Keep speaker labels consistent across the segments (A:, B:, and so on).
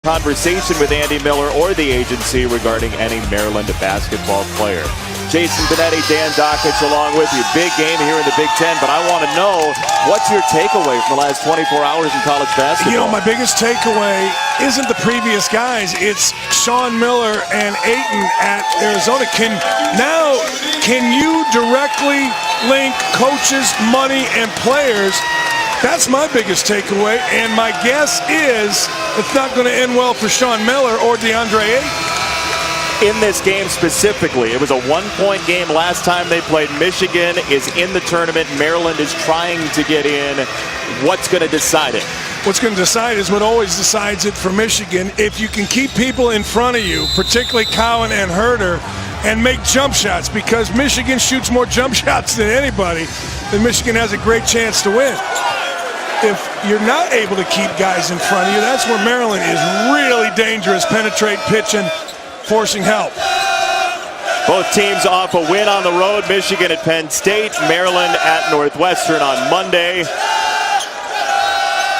A: Conversation with Andy Miller or the agency regarding any Maryland basketball player. Jason Benetti, Dan Dockich along with you. Big game here in the Big Ten, but I want to know, what's your takeaway from the last 24 hours in college basketball?
B: You know, my biggest takeaway isn't the previous guys. It's Sean Miller and Ayton at Arizona. Can you directly link coaches, money, and players? That's my biggest takeaway, and my guess is it's not going to end well for Sean Miller or DeAndre Ayton.
A: In this game specifically, it was a one-point game last time they played. Michigan is in the tournament. Maryland is trying to get in. What's going to decide it?
B: What's going to decide is what always decides it for Michigan. If you can keep people in front of you, particularly Cowan and Herter, and make jump shots, because Michigan shoots more jump shots than anybody, then Michigan has a great chance to win. If you're not able to keep guys in front of you, that's where Maryland is really dangerous. Penetrate, pitching, forcing help.
A: Both teams off a win on the road. Michigan at Penn State, Maryland at Northwestern on Monday.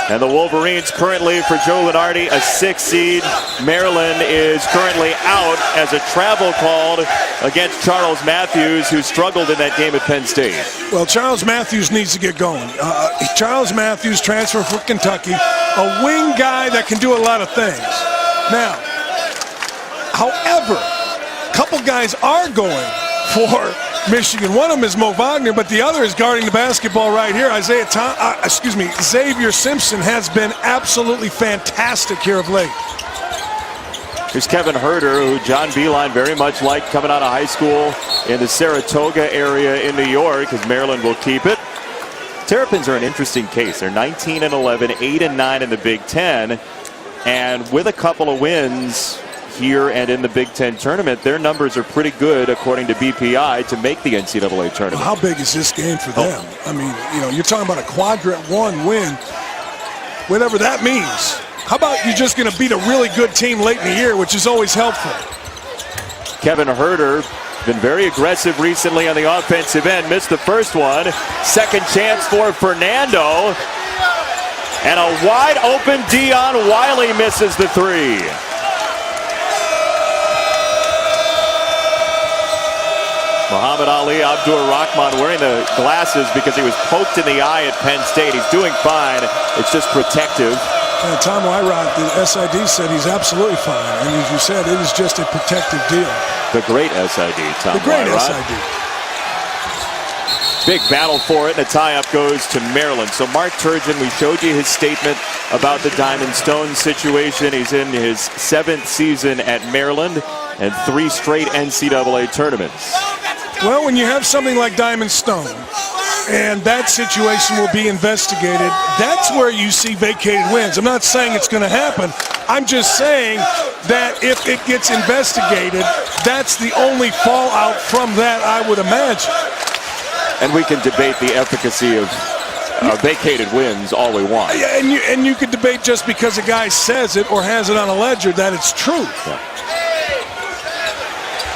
A: And the Wolverines currently, for Joe Lunardi, a 6th seed. Maryland is currently out as a travel called against Charles Matthews, who struggled in that game at Penn State.
B: Well, Charles Matthews needs to get going. Charles Matthews, transfer from Kentucky, a wing guy that can do a lot of things. Now, however, a couple guys are going for Michigan. One of them is Mo Wagner, but the other is guarding the basketball right here. Xavier Simpson has been absolutely fantastic here of late.
A: Here's Kevin Herter, who John Beilein very much liked coming out of high school in the Saratoga area in New York, as Maryland will keep it. Terrapins are an interesting case. They're 19-11, 8-9 in the Big Ten, and with a couple of wins here and in the Big Ten tournament, their numbers are pretty good, according to BPI, to make the NCAA tournament.
B: Well, how big is this game for them? I mean, you're talking about a quadrant one win, whatever that means. How about you just going to beat a really good team late in the year, which is always helpful?
A: Kevin Herter been very aggressive recently on the offensive end. Missed the first one. Second chance for Fernando. And a wide open Dion Wiley misses the three. Muhammad Ali Abdur-Rahman wearing the glasses because he was poked in the eye at Penn State. He's doing fine. It's just protective.
B: And Tom Wyrot, the SID, said he's absolutely fine. And as you said, it is just a protective deal.
A: The great SID, Tom
B: The great
A: Wyrot.
B: SID.
A: Big battle for it, and the tie-up goes to Maryland. So Mark Turgeon, we showed you his statement about the Diamond Stone situation. He's in his 7th season at Maryland and 3 straight NCAA tournaments.
B: Well, when you have something like Diamond Stone, and that situation will be investigated, that's where you see vacated wins. I'm not saying it's going to happen. I'm just saying that if it gets investigated, that's the only fallout from that, I would imagine.
A: And we can debate the efficacy of vacated wins all we want.
B: Yeah, and you could debate just because a guy says it or has it on a ledger that it's true.
A: Yeah.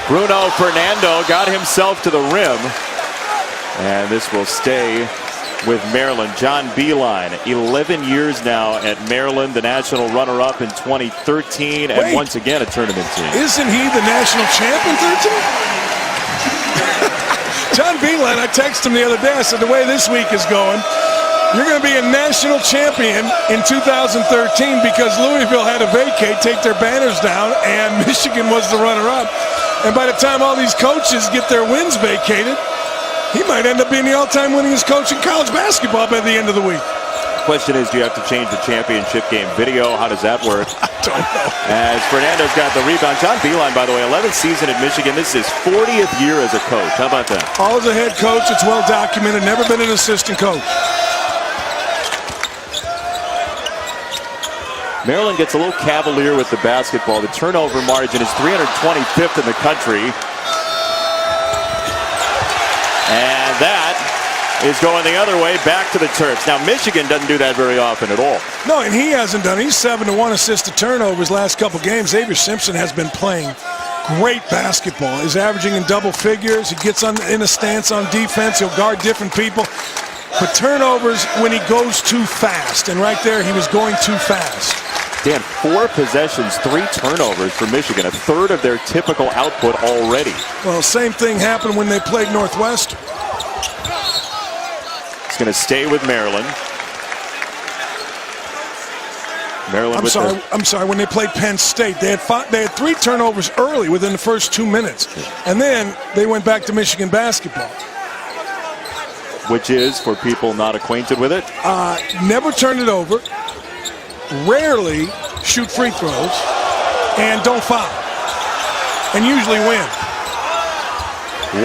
A: Bruno Fernando got himself to the rim. And this will stay with Maryland. John Beilein, 11 years now at Maryland, the national runner-up in 2013, and once again a tournament team.
B: Isn't he the national champ in 13? John Beilein, I texted him the other day. I said, the way this week is going, you're going to be a national champion in 2013 because Louisville had to vacate, take their banners down, and Michigan was the runner-up. And by the time all these coaches get their wins vacated, he might end up being the all-time winningest coach in college basketball by the end of the week.
A: Question is, do you have to change the championship game video? How does that work?
B: I don't know.
A: As Fernando's got the rebound. John Beilein, by the way, 11th season at Michigan. This is his 40th year as a coach. How about that?
B: All as a head coach, it's well documented. Never been an assistant coach.
A: Maryland gets a little cavalier with the basketball. The turnover margin is 325th in the country. And that is going the other way, back to the Terps. Now, Michigan doesn't do that very often at all.
B: No, and he hasn't done. He's 7-1 assist to turnovers last couple games. Xavier Simpson has been playing great basketball. He's averaging in double figures. He gets in a stance on defense. He'll guard different people. But turnovers when he goes too fast. And right there, he was going too fast.
A: Dan, 4 possessions, 3 turnovers for Michigan, a third of their typical output already.
B: Well, same thing happened when they played Northwestern.
A: It's going to stay with Maryland.
B: I'm sorry. When they played Penn State, they had 3 turnovers early within the first 2 minutes, and then they went back to Michigan basketball.
A: Which is, for people not acquainted with it,
B: never turn it over, rarely shoot free throws, and don't foul, and usually win.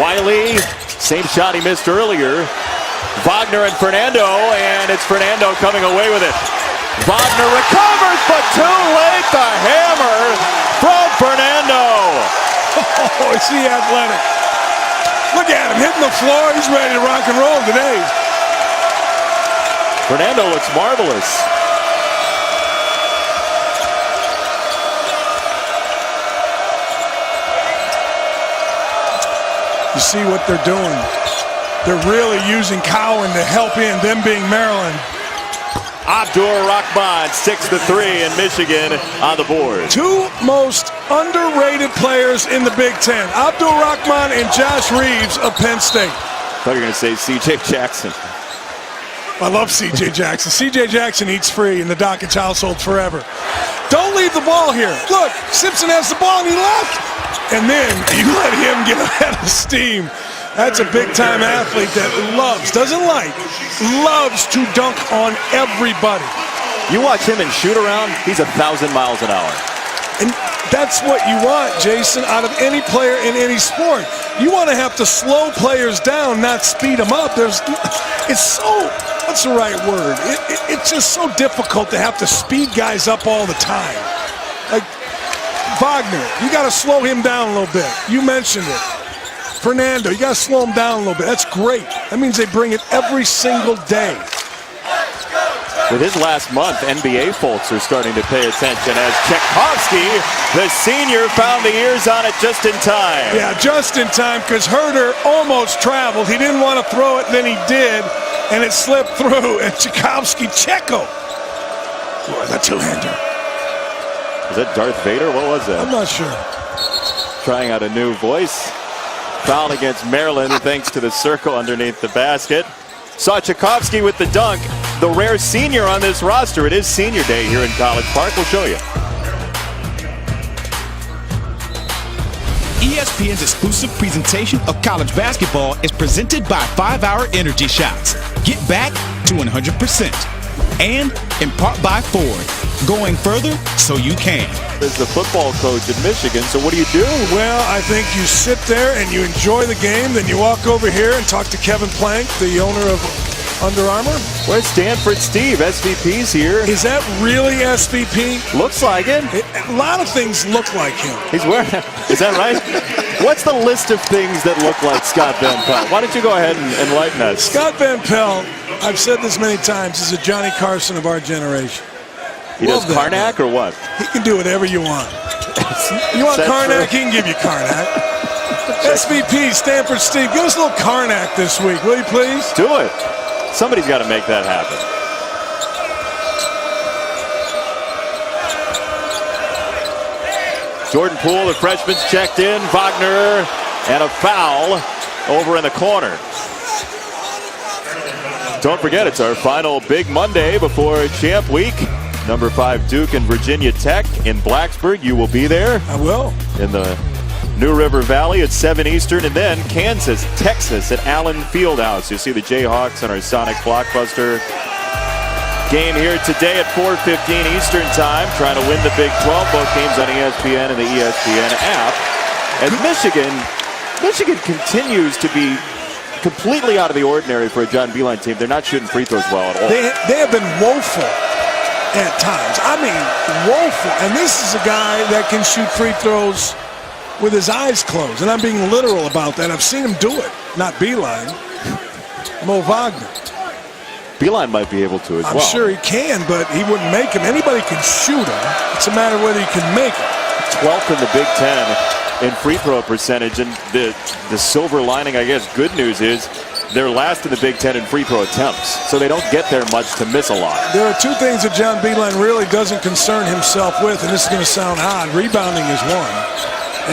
A: Wiley, same shot he missed earlier. Wagner and Fernando, and it's Fernando coming away with it. Wagner recovers, but too late. The hammer from Fernando.
B: Oh, is he athletic? Look at him hitting the floor. He's ready to rock and roll today.
A: Fernando looks marvelous.
B: You see what they're doing. They're really using Cowan to help in, them being Maryland.
A: Abdur-Rahman, 6-3, and Michigan on the board.
B: 2 most underrated players in the Big Ten, Abdur-Rahman and Josh Reeves of Penn State.
A: I thought you were going to say C.J. Jackson.
B: I love C.J. Jackson. C.J. Jackson eats free in the Dockage household forever. Don't leave the ball here. Look, Simpson has the ball and he left. And then you let him get ahead of steam. That's a big-time athlete that loves to dunk on everybody.
A: You watch him and shoot around, he's 1,000 miles an hour.
B: And that's what you want, Jason, out of any player in any sport. You want to have to slow players down, not speed them up. It's so, what's the right word? It's just so difficult to have to speed guys up all the time. Like Wagner, you got to slow him down a little bit. You mentioned it. Fernando, you got to slow him down a little bit. That's great. That means they bring it every single day.
A: With his last month, NBA folks are starting to pay attention as Tchaikovsky, the senior, found the ears on it just in time.
B: Yeah, just in time, because Herder almost traveled. He didn't want to throw it, then he did, and it slipped through. And Tchaikovsky, Checo. Boy, the two-hander.
A: Was that Darth Vader? What was that?
B: I'm not sure.
A: Trying out a new voice. Foul against Maryland thanks to the circle underneath the basket. Saw Tchaikovsky with the dunk. The rare senior on this roster. It is senior day here in College Park. We'll show you.
C: ESPN's exclusive presentation of college basketball is presented by 5-Hour Energy Shots. Get back to 100%. And in part by Ford. Going further so you can.
A: As the football coach at Michigan, so what do you do?
B: Well, I think you sit there and you enjoy the game, then you walk over here and talk to Kevin Plank, the owner of Under Armour.
A: Where's Stanford Steve? SVP's here.
B: Is that really SVP?
A: Looks like it.
B: A lot of things look like him.
A: He's wearing, is that right? What's the list of things that look like Scott Van Pelt? Why don't you go ahead and enlighten us?
B: Scott Van Pelt, I've said this many times, is a Johnny Carson of our generation.
A: He does Karnak or what?
B: He can do whatever you want. You want Karnak, he can give you Karnak. SVP, Stanford Steve, give us a little Karnak this week, will you please?
A: Do it. Somebody's got to make that happen. Jordan Poole, the freshman's checked in. Wagner, and a foul over in the corner. Don't forget, it's our final big Monday before Champ Week. Number 5 Duke and Virginia Tech in Blacksburg. You will be there.
B: I will.
A: In the New River Valley at 7 Eastern, and then Kansas, Texas at Allen Fieldhouse. You'll see the Jayhawks on our Sonic Blockbuster game here today at 4:15 Eastern time, trying to win the Big 12. Both games on ESPN and the ESPN app. As Michigan continues to be completely out of the ordinary for a John Beilein team. They're not shooting free throws well at all.
B: They have been woeful at times. I mean, woeful. And this is a guy that can shoot free throws with his eyes closed. And I'm being literal about that. I've seen him do it. Not Beilein. Mo Wagner.
A: Beilein might be able to as well.
B: I'm sure he can, but he wouldn't make him. Anybody can shoot him. It's a matter of whether he can make him.
A: 12th in the Big Ten in free throw percentage. And the silver lining, I guess, good news is They're last in the Big Ten in free throw attempts, so they don't get there much to miss a lot.
B: There are two things that John Beilein really doesn't concern himself with, and this is going to sound odd. Rebounding is one,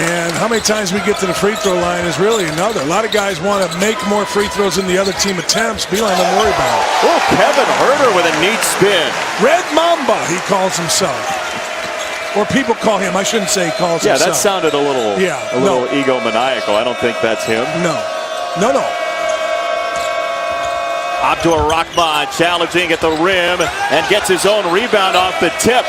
B: and how many times we get to the free throw line is really another. A lot of guys want to make more free throws than the other team attempts. Beilein don't worry about it.
A: Oh, Kevin Huerter with a neat spin.
B: Red Mamba, he calls himself. Or people call him. I shouldn't say he calls himself.
A: Yeah, that sounded a little egomaniacal. I don't think that's him.
B: No.
A: Abdur Rahman challenging at the rim and gets his own rebound off the tip.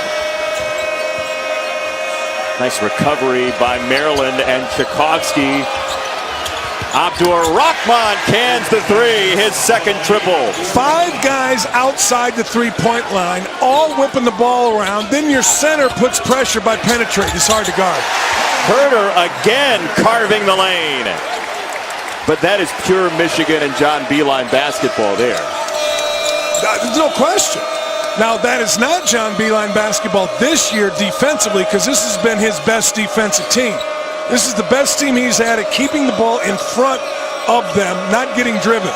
A: Nice recovery by Maryland and Tchaikovsky. Abdur Rahman cans the three, his second triple.
B: 5 guys outside the three-point line, all whipping the ball around. Then your center puts pressure by penetrating. It's hard to guard.
A: Huerter again carving the lane. But that is pure Michigan and John Beilein basketball there.
B: There's no question. Now, that is not John Beilein basketball this year defensively, because this has been his best defensive team. This is the best team he's had at keeping the ball in front of them, not getting driven.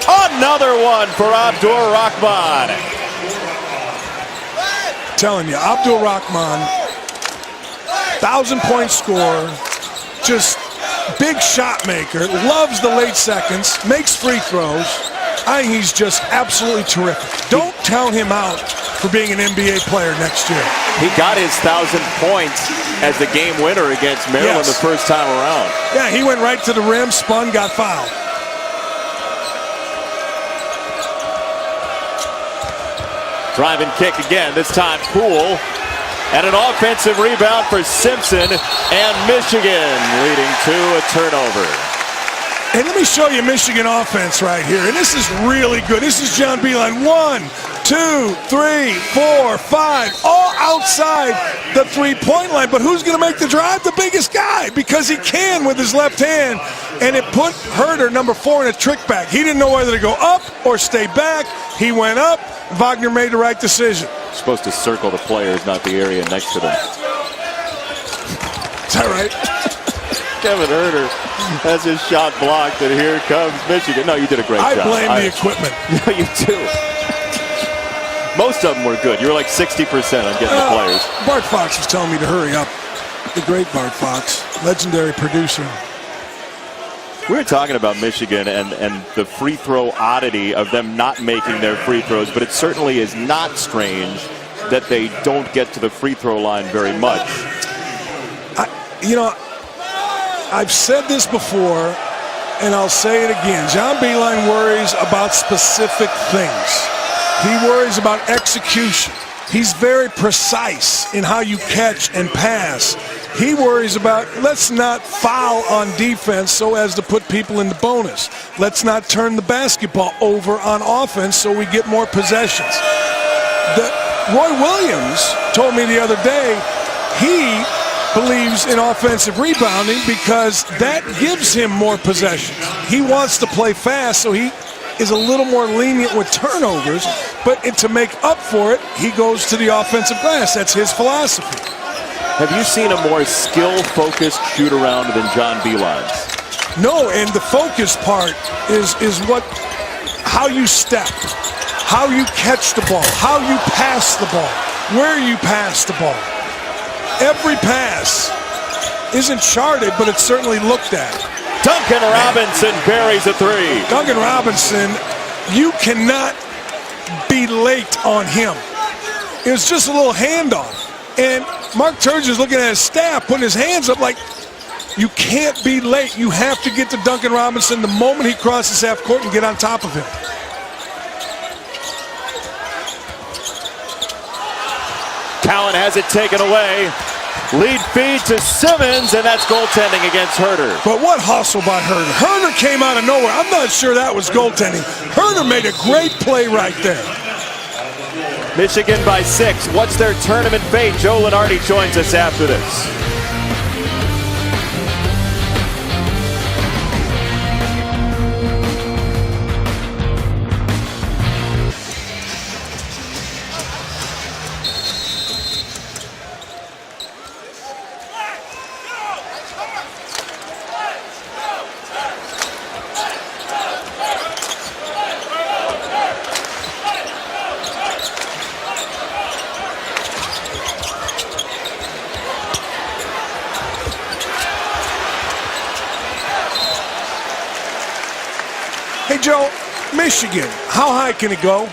A: Another one for Abdur Rahman.
B: Telling you, Abdur Rahman, 1,000-point scorer, just big shot maker, loves the late seconds, makes free throws. I think he's just absolutely terrific. Don't count him out for being an NBA player next year.
A: He got his 1,000 points as the game winner against Maryland the first time around.
B: Yeah, he went right to the rim, spun, got fouled.
A: Drive and kick again, this time Poole. And an offensive rebound for Simpson, and Michigan leading to a turnover.
B: And let me show you Michigan offense right here. And this is really good. This is John Beilein. 1, 2, 3, 4, 5, all outside the three-point line. But who's going to make the drive? The biggest guy, because he can with his left hand. And it put Huerter, number 4, in a trick back. He didn't know whether to go up or stay back. He went up. Wagner made the right decision.
A: Supposed to circle the players, not the area next to them.
B: Is that right?
A: Kevin Huerter has his shot blocked, and here comes Michigan. No, you did a great job.
B: I blame the equipment.
A: No, you do. Most of them were good. You were like 60% on getting the players.
B: Bart Fox was telling me to hurry up. The great Bart Fox, legendary producer.
A: We were talking about Michigan and the free throw oddity of them not making their free throws, but it certainly is not strange that they don't get to the free throw line very much.
B: I've said this before, and I'll say it again. John Beilein worries about specific things. He worries about execution. He's very precise in how you catch and pass. He worries about, let's not foul on defense so as to put people in the bonus. Let's not turn the basketball over on offense so we get more possessions. Roy Williams told me the other day he believes in offensive rebounding because that gives him more possessions. He wants to play fast, so he is a little more lenient with turnovers, but to make up for it, he goes to the offensive glass. That's his philosophy.
A: Have you seen a more skill-focused shoot-around than John Beilein's?
B: No, and the focus part is how you step, how you catch the ball, how you pass the ball, where you pass the ball. Every pass isn't charted, but it's certainly looked at.
A: Duncan Robinson buries a three.
B: Duncan Robinson, you cannot be late on him. It was just a little handoff. And Mark Turgeon's looking at his staff, putting his hands up like, you can't be late. You have to get to Duncan Robinson the moment he crosses half court and get on top of him.
A: Cowan has it taken away. Lead feed to Simmons, and that's goaltending against Huerter.
B: But what hustle by Huerter. Huerter came out of nowhere. I'm not sure that was goaltending. Huerter made a great play right there.
A: Michigan by 6. What's their tournament fate? Joe Lenardi joins us after this.
B: Hey, Joe, Michigan, how high can it go?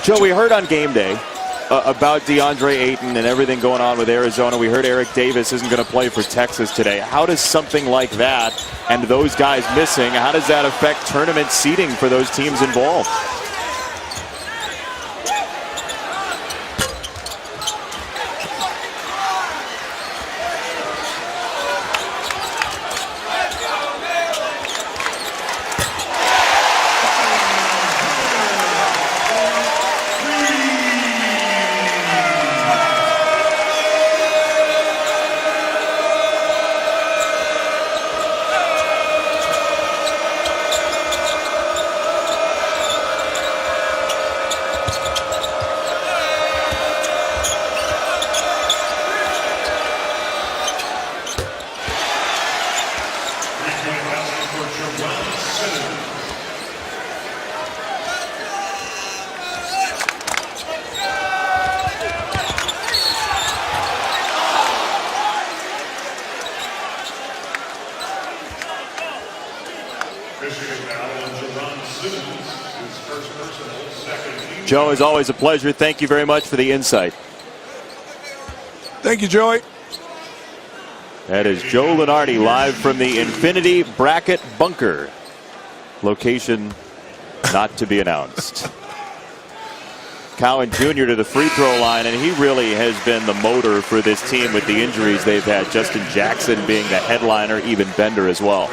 A: Joe, we heard on game day about DeAndre Ayton and everything going on with Arizona. We heard Eric Davis isn't going to play for Texas today. How does something like that and those guys missing, how does that affect tournament seeding for those teams involved? Joe, as always, a pleasure. Thank you very much for the insight.
B: Thank you, Joey.
A: That is Joe Lunardi live from the Infinity Bracket Bunker. Location not to be announced. Cowan Jr. to the free throw line, and he really has been the motor for this team with the injuries they've had. Justin Jackson being the headliner, even Bender as well.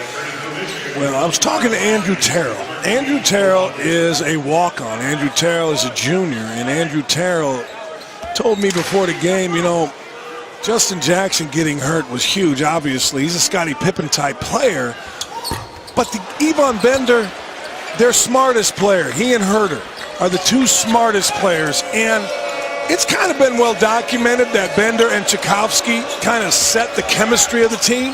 B: Well, I was talking to Andrew Terrell. Andrew Terrell is a walk-on. Andrew Terrell is a junior, and Andrew Terrell told me before the game, you know, Justin Jackson getting hurt was huge, obviously. He's a Scottie Pippen-type player. But Yvonne Bender, their smartest player, he and Herter, are the two smartest players. And it's kind of been well documented that Bender and Tchaikovsky kind of set the chemistry of the team.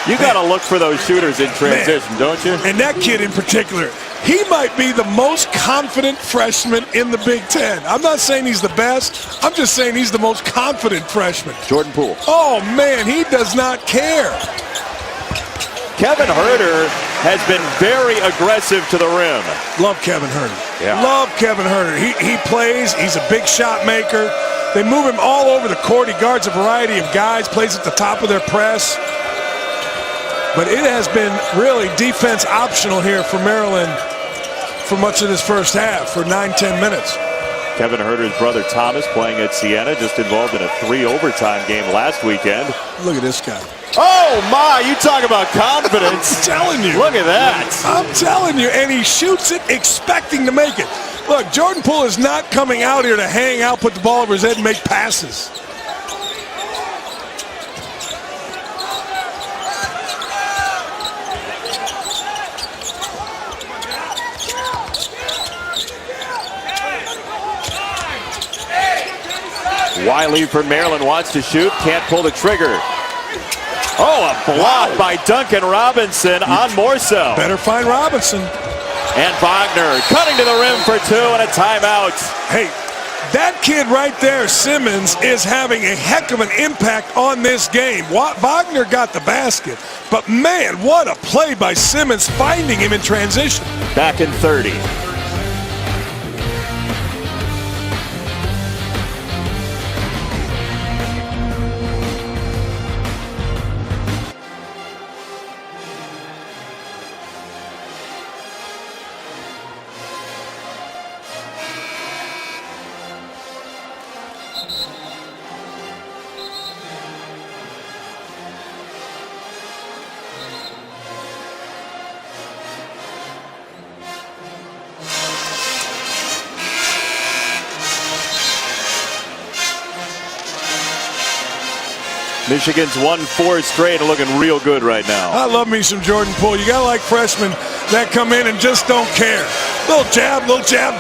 A: You got to look for those shooters in transition, don't you?
B: And that kid in particular, he might be the most confident freshman in the Big Ten. I'm not saying he's the best. I'm just saying he's the most confident freshman.
A: Jordan Poole.
B: Oh, man, he does not care.
A: Kevin Herter has been very aggressive to the rim.
B: Love Kevin Herter.
A: Yeah.
B: Love Kevin Herter. He plays. He's a big shot maker. They move him all over the court. He guards a variety of guys, plays at the top of their press. But it has been really defense optional here for Maryland for much of this first half, for 9-10 minutes.
A: Kevin Herter's brother Thomas playing at Siena, just involved in a 3 overtime game last weekend.
B: Look at this guy.
A: Oh my, you talk about confidence.
B: I'm telling you.
A: Look at that.
B: I'm telling you, and he shoots it expecting to make it. Look, Jordan Poole is not coming out here to hang out, put the ball over his head, and make passes.
A: Wiley for Maryland wants to shoot, can't pull the trigger. Oh, a block by Duncan Robinson on Morso.
B: Better find Robinson.
A: And Wagner cutting to the rim for 2 and a timeout.
B: Hey, that kid right there, Simmons, is having a heck of an impact on this game. Wagner got the basket, but man, what a play by Simmons finding him in transition.
A: Back in 30. Michigan's won 4 straight and looking real good right now.
B: I love me some Jordan Poole. You got to like freshmen that come in and just don't care. Little jab,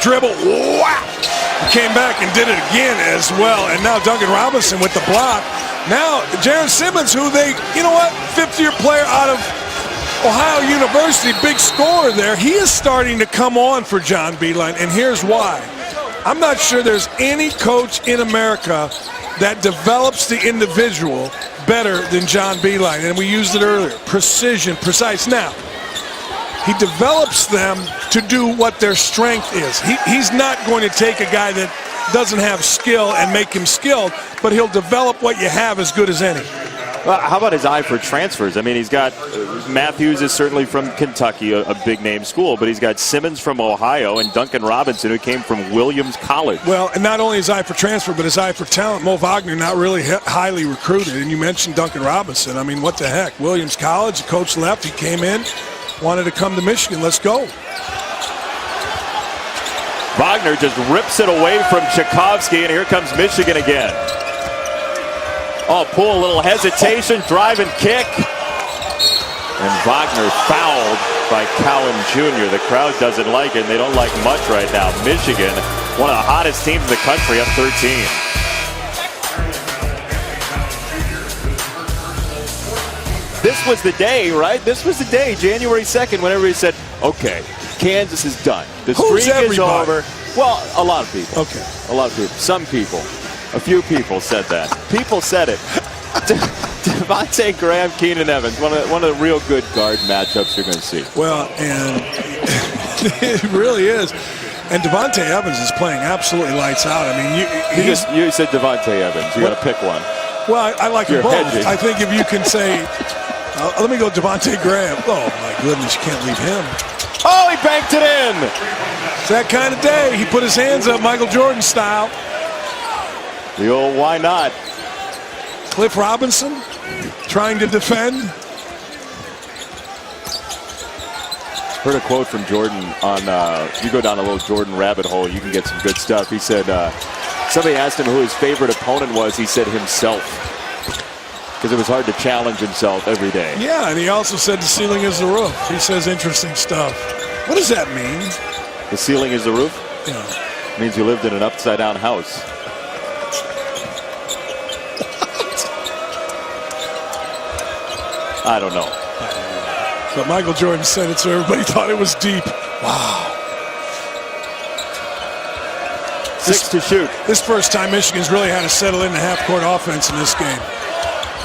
B: dribble, whap. Came back and did it again as well. And now Duncan Robinson with the block. Now Jaron Simmons, who you know what, 5th-year player out of Ohio University, big scorer there. He is starting to come on for John Beilein, and here's why. I'm not sure there's any coach in America that develops the individual better than John Beilein, and we used it earlier. Precision, precise. Now, he develops them to do what their strength is. He's not going to take a guy that doesn't have skill and make him skilled, but he'll develop what you have as good as any.
A: Well, how about his eye for transfers? I mean, he's got Matthews is certainly from Kentucky, a big-name school, but he's got Simmons from Ohio and Duncan Robinson, who came from Williams College.
B: Well, and not only his eye for transfer, but his eye for talent. Mo Wagner not really highly recruited, and you mentioned Duncan Robinson. I mean, what the heck? Williams College, the coach left, he came in, wanted to come to Michigan. Let's go.
A: Wagner just rips it away from Tchaikovsky, and here comes Michigan again. Oh, Poole, a little hesitation, drive and kick. And Wagner fouled by Cowan Jr. The crowd doesn't like it, and they don't like much right now. Michigan, one of the hottest teams in the country, up 13. This was the day, right? This was the day, January 2nd, when everybody said, okay, Kansas is done. The streak is over. Well, a lot of people.
B: Okay.
A: A lot of people. Some people. A few people said that. People said it. Devontae Graham, Keenan Evans, one of the real good guard matchups you're going to see.
B: Well, and it really is. And Devontae Evans is playing absolutely lights out. I mean,
A: you said Devontae Evans. You got to pick one.
B: Well, I like them both.
A: Hedging.
B: I think if you can say, let me go Devontae Graham. Oh my goodness, you can't leave him.
A: Oh, he banked it in.
B: It's that kind of day. He put his hands up, Michael Jordan style.
A: The old why not?
B: Cliff Robinson trying to defend.
A: Heard a quote from Jordan on, you go down a little Jordan rabbit hole, you can get some good stuff. He said, somebody asked him who his favorite opponent was. He said himself. Because it was hard to challenge himself every day.
B: Yeah, and he also said the ceiling is the roof. He says interesting stuff. What does that mean?
A: The ceiling is the roof?
B: Yeah.
A: It means you lived in an upside-down house. I don't know.
B: But Michael Jordan said it, so everybody thought it was deep. Wow.
A: 6 to shoot.
B: This first time Michigan's really had to settle into half-court offense in this game.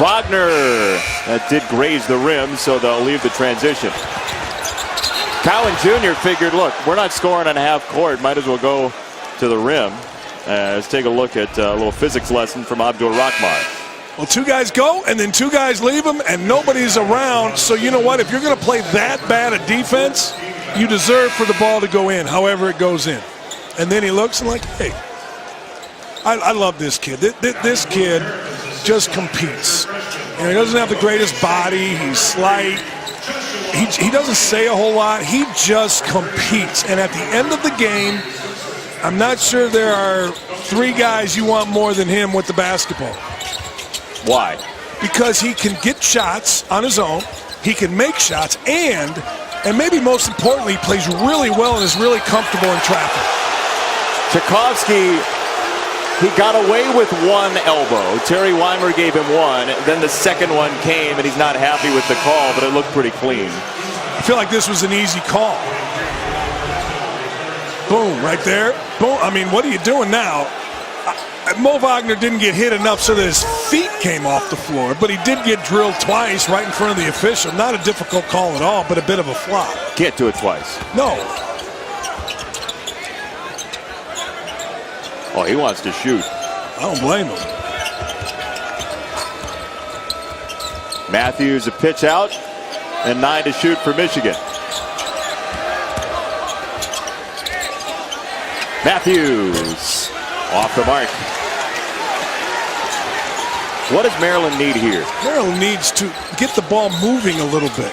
A: Wagner, that did graze the rim, so they'll leave the transition. Cowan Jr. figured, look, we're not scoring on half court. Might as well go to the rim. Let's take a look at a little physics lesson from Abdur Rahman.
B: Well, 2 guys go, and then 2 guys leave them, and nobody's around. So you know what? If you're going to play that bad a defense, you deserve for the ball to go in, however it goes in. And then he looks and like, hey, I love this kid. This kid just competes. You know, he doesn't have the greatest body. He's slight. He doesn't say a whole lot. He just competes. And at the end of the game, I'm not sure there are 3 guys you want more than him with the basketball.
A: Why?
B: Because he can get shots on his own. He can make shots. And maybe most importantly, he plays really well and is really comfortable in traffic.
A: Tchaikovsky, he got away with 1 elbow. Terry Weimer gave him 1. Then the second one came, and he's not happy with the call, but it looked pretty clean.
B: I feel like this was an easy call. Boom, right there. Boom. I mean, what are you doing now? Mo Wagner didn't get hit enough so that his feet came off the floor, but he did get drilled twice right in front of the official. Not a difficult call at all, but a bit of a flop.
A: Can't do it twice.
B: No.
A: Oh, he wants to shoot.
B: I don't blame him.
A: Matthews a pitch out, and 9 to shoot for Michigan. Matthews off the mark. What does Maryland need here?
B: Maryland needs to get the ball moving a little bit.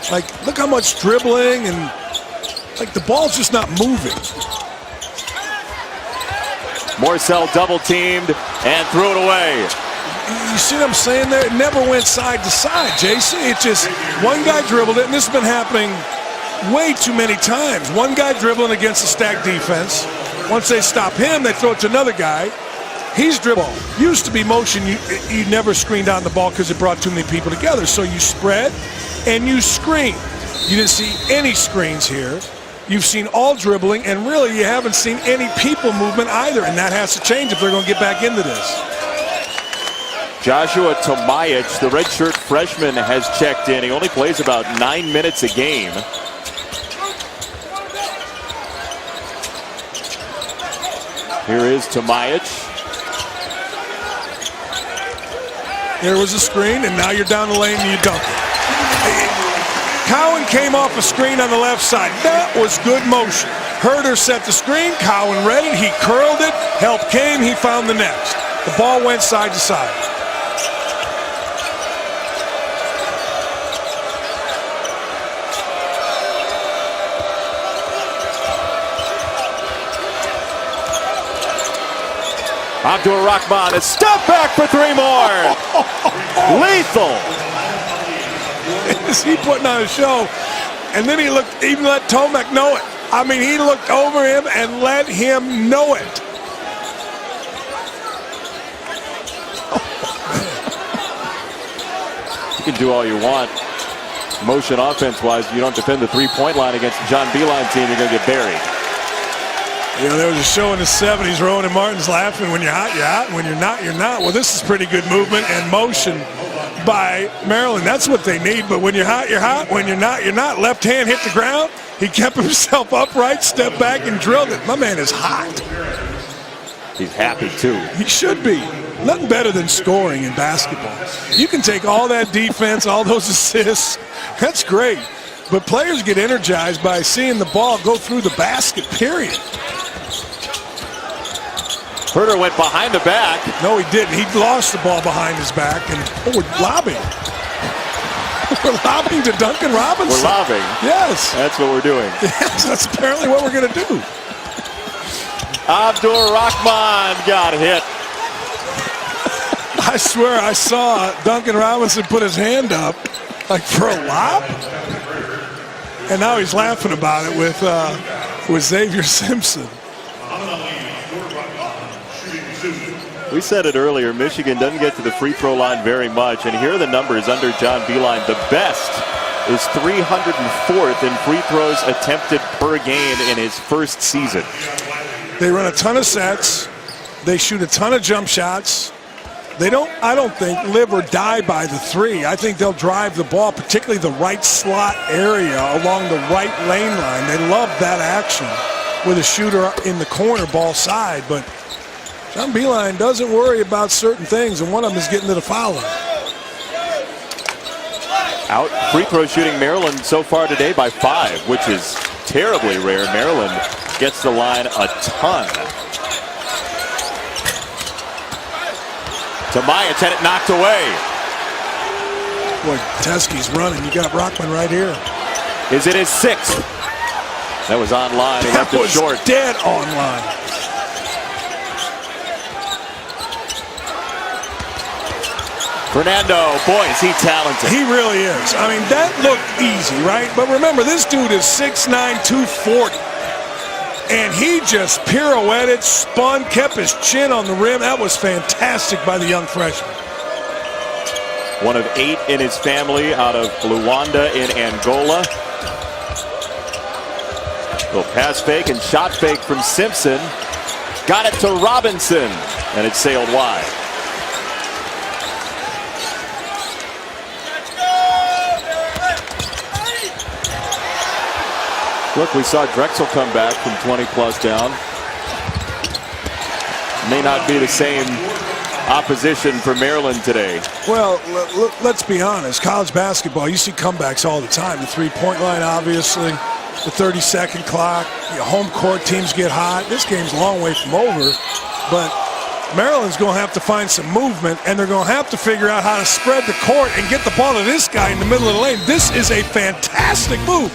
B: Like, look how much dribbling and, like, the ball's just not moving.
A: Morcell double teamed and threw it away.
B: you see what I'm saying there? It never went side to side, Jason. It just, one guy dribbled it, and this has been happening way too many times. One guy dribbling against a stacked defense. Once they stop him, they throw it to another guy. He's dribble. Used to be motion, you never screened down the ball because it brought too many people together. So you spread and you screen. You didn't see any screens here. You've seen all dribbling, and really you haven't seen any people movement either, and that has to change if they're going to get back into this.
A: Joshua Tomajic, the redshirt freshman, has checked in. He only plays about 9 minutes a game. Here is Tomajic.
B: There was a screen, and now you're down the lane and you dunk it. Cowan came off a screen on the left side. That was good motion. Herder set the screen. Cowan read it. He curled it. Help came. He found the next. The ball went side to side.
A: Abdur Rahman, a step back for 3 more. Lethal.
B: Is he putting on a show? And then he looked, even let Tomac know it. I mean, he looked over him and let him know it.
A: You can do all you want. Motion offense-wise, you don't defend the three-point line against the John Beilein team, you're going to get buried.
B: You know, there was a show in the 70s, Rowan and Martin's laughing, when you're hot, you're hot, when you're not, you're not. Well, this is pretty good movement and motion by Maryland. That's what they need, but when you're hot, you're hot. When you're not, you're not. Left hand hit the ground. He kept himself upright, stepped back, and drilled it. My man is hot.
A: He's happy, too.
B: He should be. Nothing better than scoring in basketball. You can take all that defense, all those assists. That's great. But players get energized by seeing the ball go through the basket, period.
A: Herder went behind the back.
B: No, he didn't. He lost the ball behind his back, and we're lobbing. We're lobbing to Duncan Robinson.
A: We're lobbing.
B: Yes.
A: That's what we're doing.
B: Yes, that's apparently what we're going to do.
A: Abdur Rahman got hit.
B: I swear I saw Duncan Robinson put his hand up, like for a lob. And now he's laughing about it with Xavier Simpson.
A: We said it earlier, Michigan doesn't get to the free throw line very much, and here are the numbers under John Beilein. The best is 304th in free throws attempted per game in his first season.
B: They run a ton of sets. They shoot a ton of jump shots. They don't, I don't think, live or die by the three. I think they'll drive the ball, particularly the right slot area along the right lane line. They love that action with a shooter in the corner, ball side, but John Beilein doesn't worry about certain things, and one of them is getting to the foul line.
A: Out free throw shooting Maryland so far today by 5, which is terribly rare. Maryland gets the line a ton. Tomajic had it knocked away.
B: Boy, Teskey's running. You got Rockman right here.
A: Is it his 6th? That was online. He left it short.
B: Dead online.
A: Fernando, boy, is he talented.
B: He really is. I mean, that looked easy, right? But remember, this dude is 6'9", 240. And he just pirouetted, spun, kept his chin on the rim. That was fantastic by the young freshman.
A: One of 8 in his family out of Luanda in Angola. Little pass fake and shot fake from Simpson. Got it to Robinson, and it sailed wide. Look, we saw Drexel come back from 20-plus down. May not be the same opposition for Maryland today.
B: Well, let's be honest. College basketball, you see comebacks all the time. The three-point line, obviously. The 30-second clock. Your home court teams get hot. This game's a long way from over. But Maryland's going to have to find some movement, and they're going to have to figure out how to spread the court and get the ball to this guy in the middle of the lane. This is a fantastic move.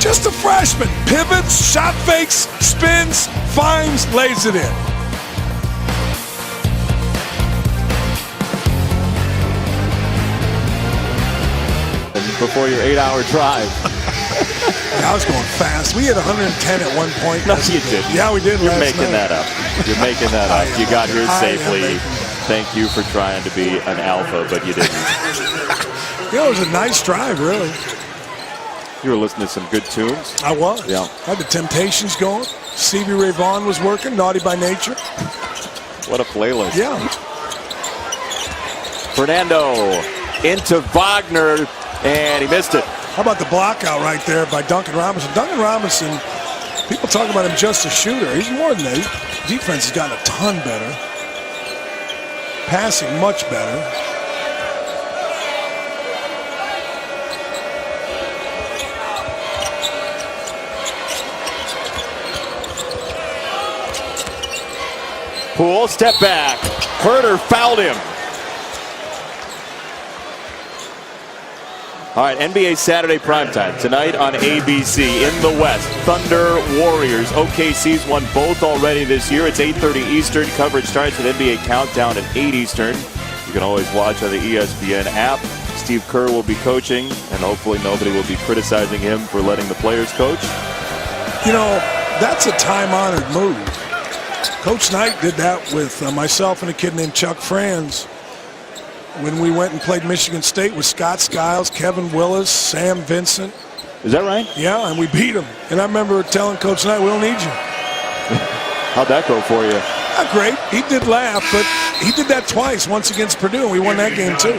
B: Just a freshman. Pivots, shot fakes, spins, finds, lays it in.
A: before your 8-hour drive.
B: Yeah, I was going fast. We had 110 at one point.
A: No, you didn't.
B: Yeah, we did.
A: You're
B: last
A: making
B: night.
A: that up. You're making that up. You got here safely. Thank you for trying to be an alpha, but you didn't.
B: It was a nice drive, really.
A: You were listening to some good tunes.
B: I was.
A: Yeah.
B: Had the Temptations going. Stevie Ray Vaughan was working. Naughty by Nature.
A: What a playlist.
B: Yeah.
A: Fernando into Wagner, and he missed it.
B: How about the block out right there by Duncan Robinson? Duncan Robinson, people talk about him just a shooter. He's more than that. Defense has gotten a ton better. Passing much better.
A: Poole, step back. Herter fouled him. All right, NBA Saturday primetime tonight on ABC. In the West, Thunder, Warriors. OKC's won both already this year. It's 8:30 Eastern. Coverage starts with NBA Countdown at 8 Eastern. You can always watch on the ESPN app. Steve Kerr will be coaching, and hopefully nobody will be criticizing him for letting the players coach.
B: You know, that's a time-honored move. Coach Knight did that with myself and a kid named Chuck Franz when we went and played Michigan State with Scott Skiles, Kevin Willis, Sam Vincent.
A: Is that right?
B: Yeah, and we beat them. And I remember telling Coach Knight, we don't need you.
A: How'd that go for you?
B: Not great. He did laugh, but he did that twice, once against Purdue, and we won that game too.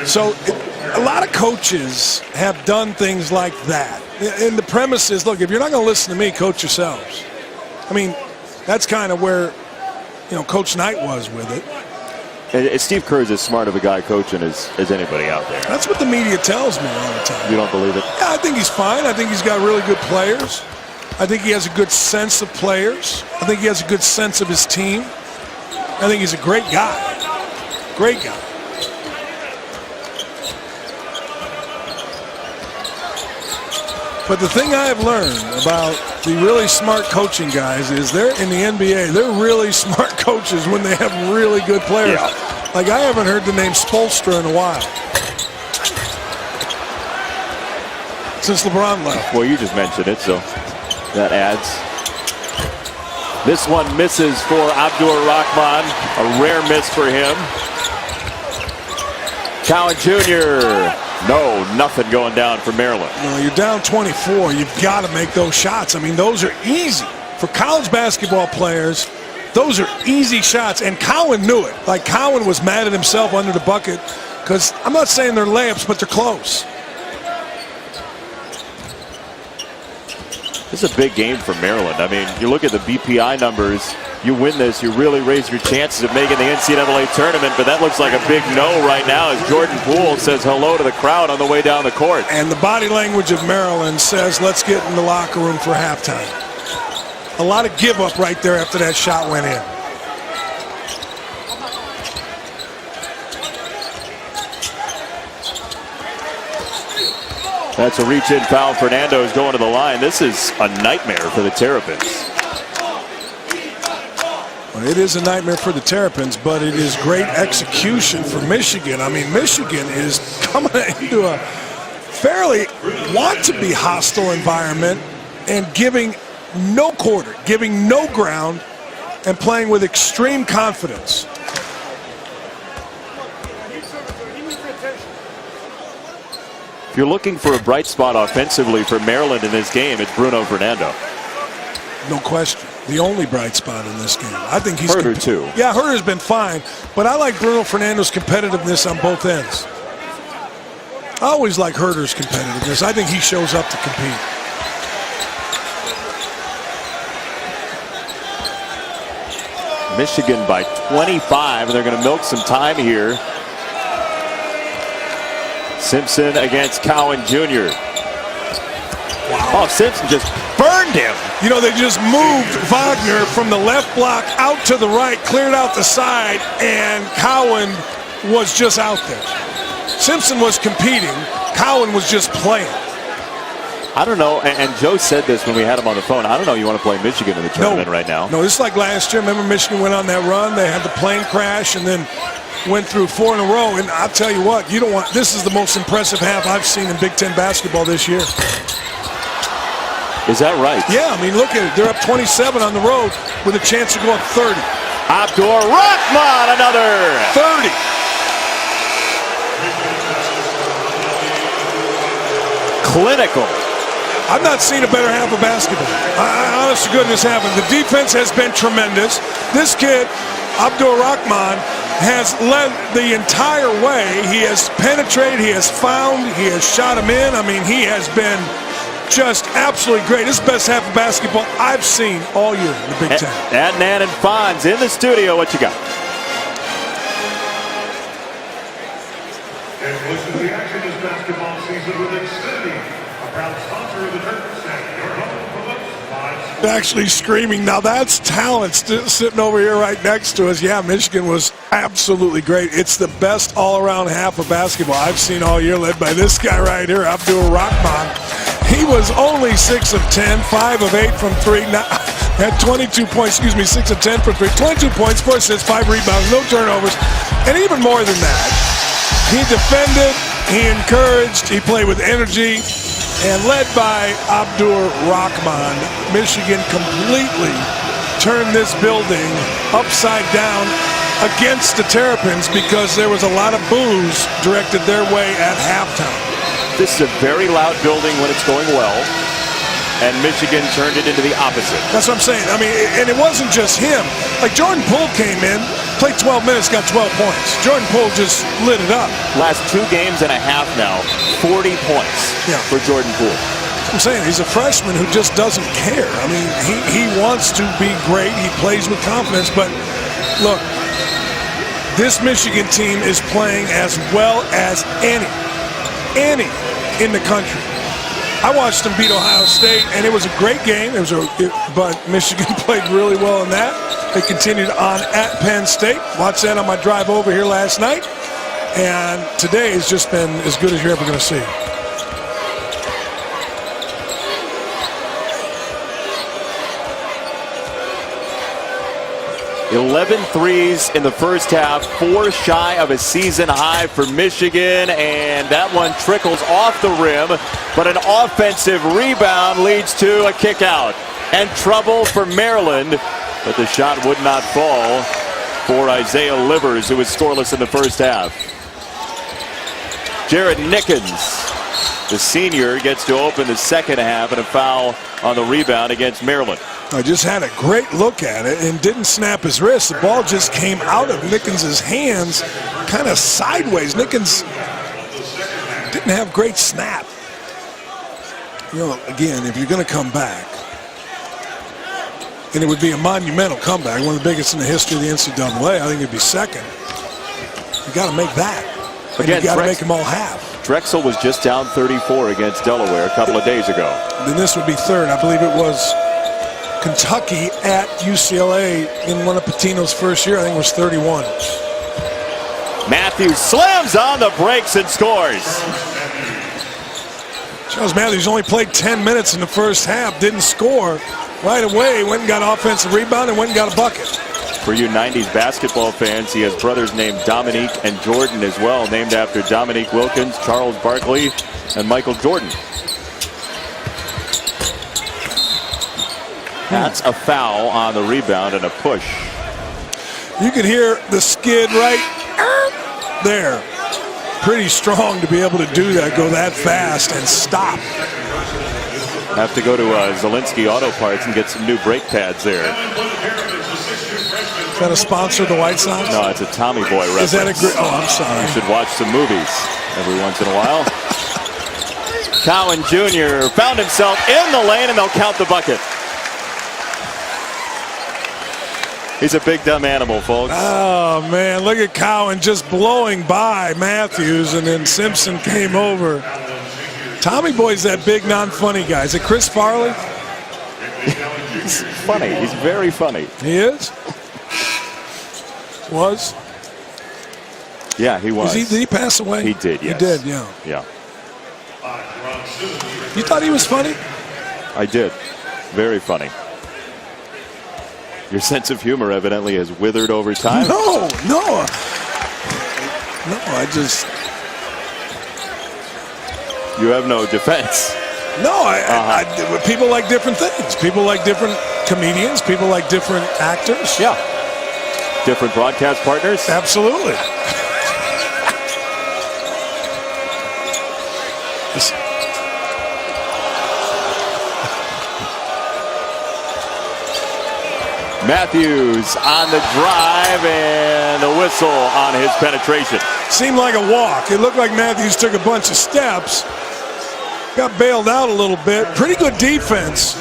B: So a lot of coaches have done things like that. And the premise is, look, if you're not going to listen to me, coach yourselves. I mean, that's kind of where, you know, Coach Knight was with it.
A: And Steve Kerr is as smart of a guy coaching as anybody out there.
B: That's what the media tells me all the time.
A: You don't believe it?
B: Yeah, I think he's fine. I think he's got really good players. I think he has a good sense of players. I think he has a good sense of his team. I think he's a great guy. Great guy. But the thing I have learned about the really smart coaching guys is they're in the NBA, they're really smart coaches when they have really good players.
A: Yeah.
B: Like, I haven't heard the name Spoelstra in a while. Since LeBron left.
A: Well, you just mentioned it, so that adds. This one misses for Abdur Rahman. A rare miss for him. Cowan Jr. No, nothing going down for Maryland.
B: No, you're down 24. You've got to make those shots. I mean, those are easy. For college basketball players, those are easy shots. And Cowan knew it. Like, Cowan was mad at himself under the bucket because I'm not saying they're layups, but they're close.
A: This is a big game for Maryland. I mean, you look at the BPI numbers, you win this, you really raise your chances of making the NCAA tournament, but that looks like a big no right now as Jordan Poole says hello to the crowd on the way down the court.
B: And the body language of Maryland says, let's get in the locker room for halftime. A lot of give up right there after that shot went in.
A: That's a reach-in foul. Fernando is going to the line. This is a nightmare for the Terrapins.
B: Well, it is a nightmare for the Terrapins, but it is great execution for Michigan. I mean, Michigan is coming into a fairly want-to-be hostile environment and giving no quarter, giving no ground, and playing with extreme confidence.
A: If you're looking for a bright spot offensively for Maryland in this game, it's Bruno Fernando.
B: No question. The only bright spot in this game. I think he's
A: Herter too.
B: Yeah, Herter's been fine, but I like Bruno Fernando's competitiveness on both ends. I always like Herter's competitiveness. I think he shows up to compete.
A: Michigan by 25, and they're going to milk some time here. Simpson against Cowan Jr. Wow. Oh, Simpson just burned him.
B: You know, they just moved Wagner from the left block out to the right, cleared out the side, and Cowan was just out there. Simpson was competing. Cowan was just playing.
A: I don't know, and Joe said this when we had him on the phone. I don't know you want to play Michigan in the tournament right now.
B: No, it's like last year. Remember Michigan went on that run? They had the plane crash and then went through 4 in a row. And I'll tell you what, you don't want. This is the most impressive half I've seen in Big Ten basketball this year.
A: Is that right?
B: Yeah, I mean, look at it. They're up 27 on the road with a chance to go up 30.
A: Abdur-Rahman, another
B: 30.
A: Clinical.
B: I've not seen a better half of basketball. I honest to goodness haven't. The defense has been tremendous. This kid, Abdur-Rahman, has led the entire way. He has penetrated, he has found, he has shot him in. I mean, he has been just absolutely great. This is the best half of basketball I've seen all year in the Big Ten.
A: Adnan and Fonz in the studio. What you got?
D: And listen to the action this basketball season with Xfinity, a proud sponsor of the Terrapins and your home for the 5
B: Actually screaming. Now that's talent sitting over here right next to us. Yeah, Michigan was absolutely great. It's the best all-around half of basketball I've seen all year, led by this guy right here, Abdur-Rahman. He was only 6 of 10, 5 of 8 from 3. Now, had 22 points, 6 of 10 from 3, 22 points, 4 assists, 5 rebounds, no turnovers, and even more than that, he defended, he encouraged, he played with energy, and led by Abdur-Rahman, Michigan completely turned this building upside down against the Terrapins because there was a lot of boos directed their way at halftime.
A: This is a very loud building when it's going well, and Michigan turned it into the opposite.
B: That's what I'm saying. I mean, and it wasn't just him. Like Jordan Poole came in, played 12 minutes, got 12 points. Jordan Poole just lit it up.
A: Last 2 games and a half now, 40 points for Jordan Poole.
B: I'm saying he's a freshman who just doesn't care. I mean, he wants to be great. He plays with confidence. But look, this Michigan team is playing as well as any in the country. I watched them beat Ohio State, and it was a great game. But Michigan played really well in that. They continued on at Penn State. Watched that on my drive over here last night. And today has just been as good as you're ever going to see.
A: Eleven threes in the first half, 4 shy of a season high for Michigan, and that one trickles off the rim, but an offensive rebound leads to a kick out. And trouble for Maryland, but the shot would not fall for Isaiah Livers, who was scoreless in the first half. Jared Nickens, the senior, gets to open the second half, and a foul on the rebound against Maryland.
B: I just had a great look at it and didn't snap his wrist. The ball just came out of Nickens' hands kind of sideways. Nickens didn't have great snap. You know, again, if you're going to come back, and it would be a monumental comeback, one of the biggest in the history of the NCAA, I think it'd be second. You got to make that. And you got to make them all half.
A: Drexel was just down 34 against Delaware a couple of days ago.
B: Then this would be third. I believe it was Kentucky at UCLA in one of Pitino's first year. I think it was 31.
A: Matthews slams on the brakes and scores.
B: Charles Matthews only played 10 minutes in the first half, didn't score. Right away, went and got offensive rebound and went and got a bucket.
A: For you 90s basketball fans, he has brothers named Dominique and Jordan as well, named after Dominique Wilkins, Charles Barkley, and Michael Jordan. That's a foul on the rebound and a push.
B: You could hear the skid right there. Pretty strong to be able to do that, go that fast and stop.
A: Have to go to Zielinski Auto Parts and get some new brake pads there.
B: Is that a sponsor of the White Sox?
A: No, it's a Tommy Boy reference.
B: Is that a great? Oh, I'm sorry.
A: You should watch some movies every once in a while. Cowan Jr. found himself in the lane, and they'll count the bucket. He's a big dumb animal, folks.
B: Oh, man, look at Cowan just blowing by Matthews, and then Simpson came over. Tommy Boy's that big, non-funny guy. Is it Chris Farley?
A: He's funny. He's very funny.
B: He is? Was?
A: Yeah, he was.
B: Did he pass away?
A: He did, yes.
B: He did, yeah.
A: Yeah.
B: You thought he was funny?
A: I did. Very funny. Your sense of humor evidently has withered over time.
B: No, I just...
A: You have no defense.
B: No, people like different things. People like different comedians. People like different actors.
A: Yeah. Different broadcast partners.
B: Absolutely.
A: Matthews on the drive and the whistle on his penetration.
B: Seemed like a walk. It looked like Matthews took a bunch of steps. Got bailed out a little bit. Pretty good defense.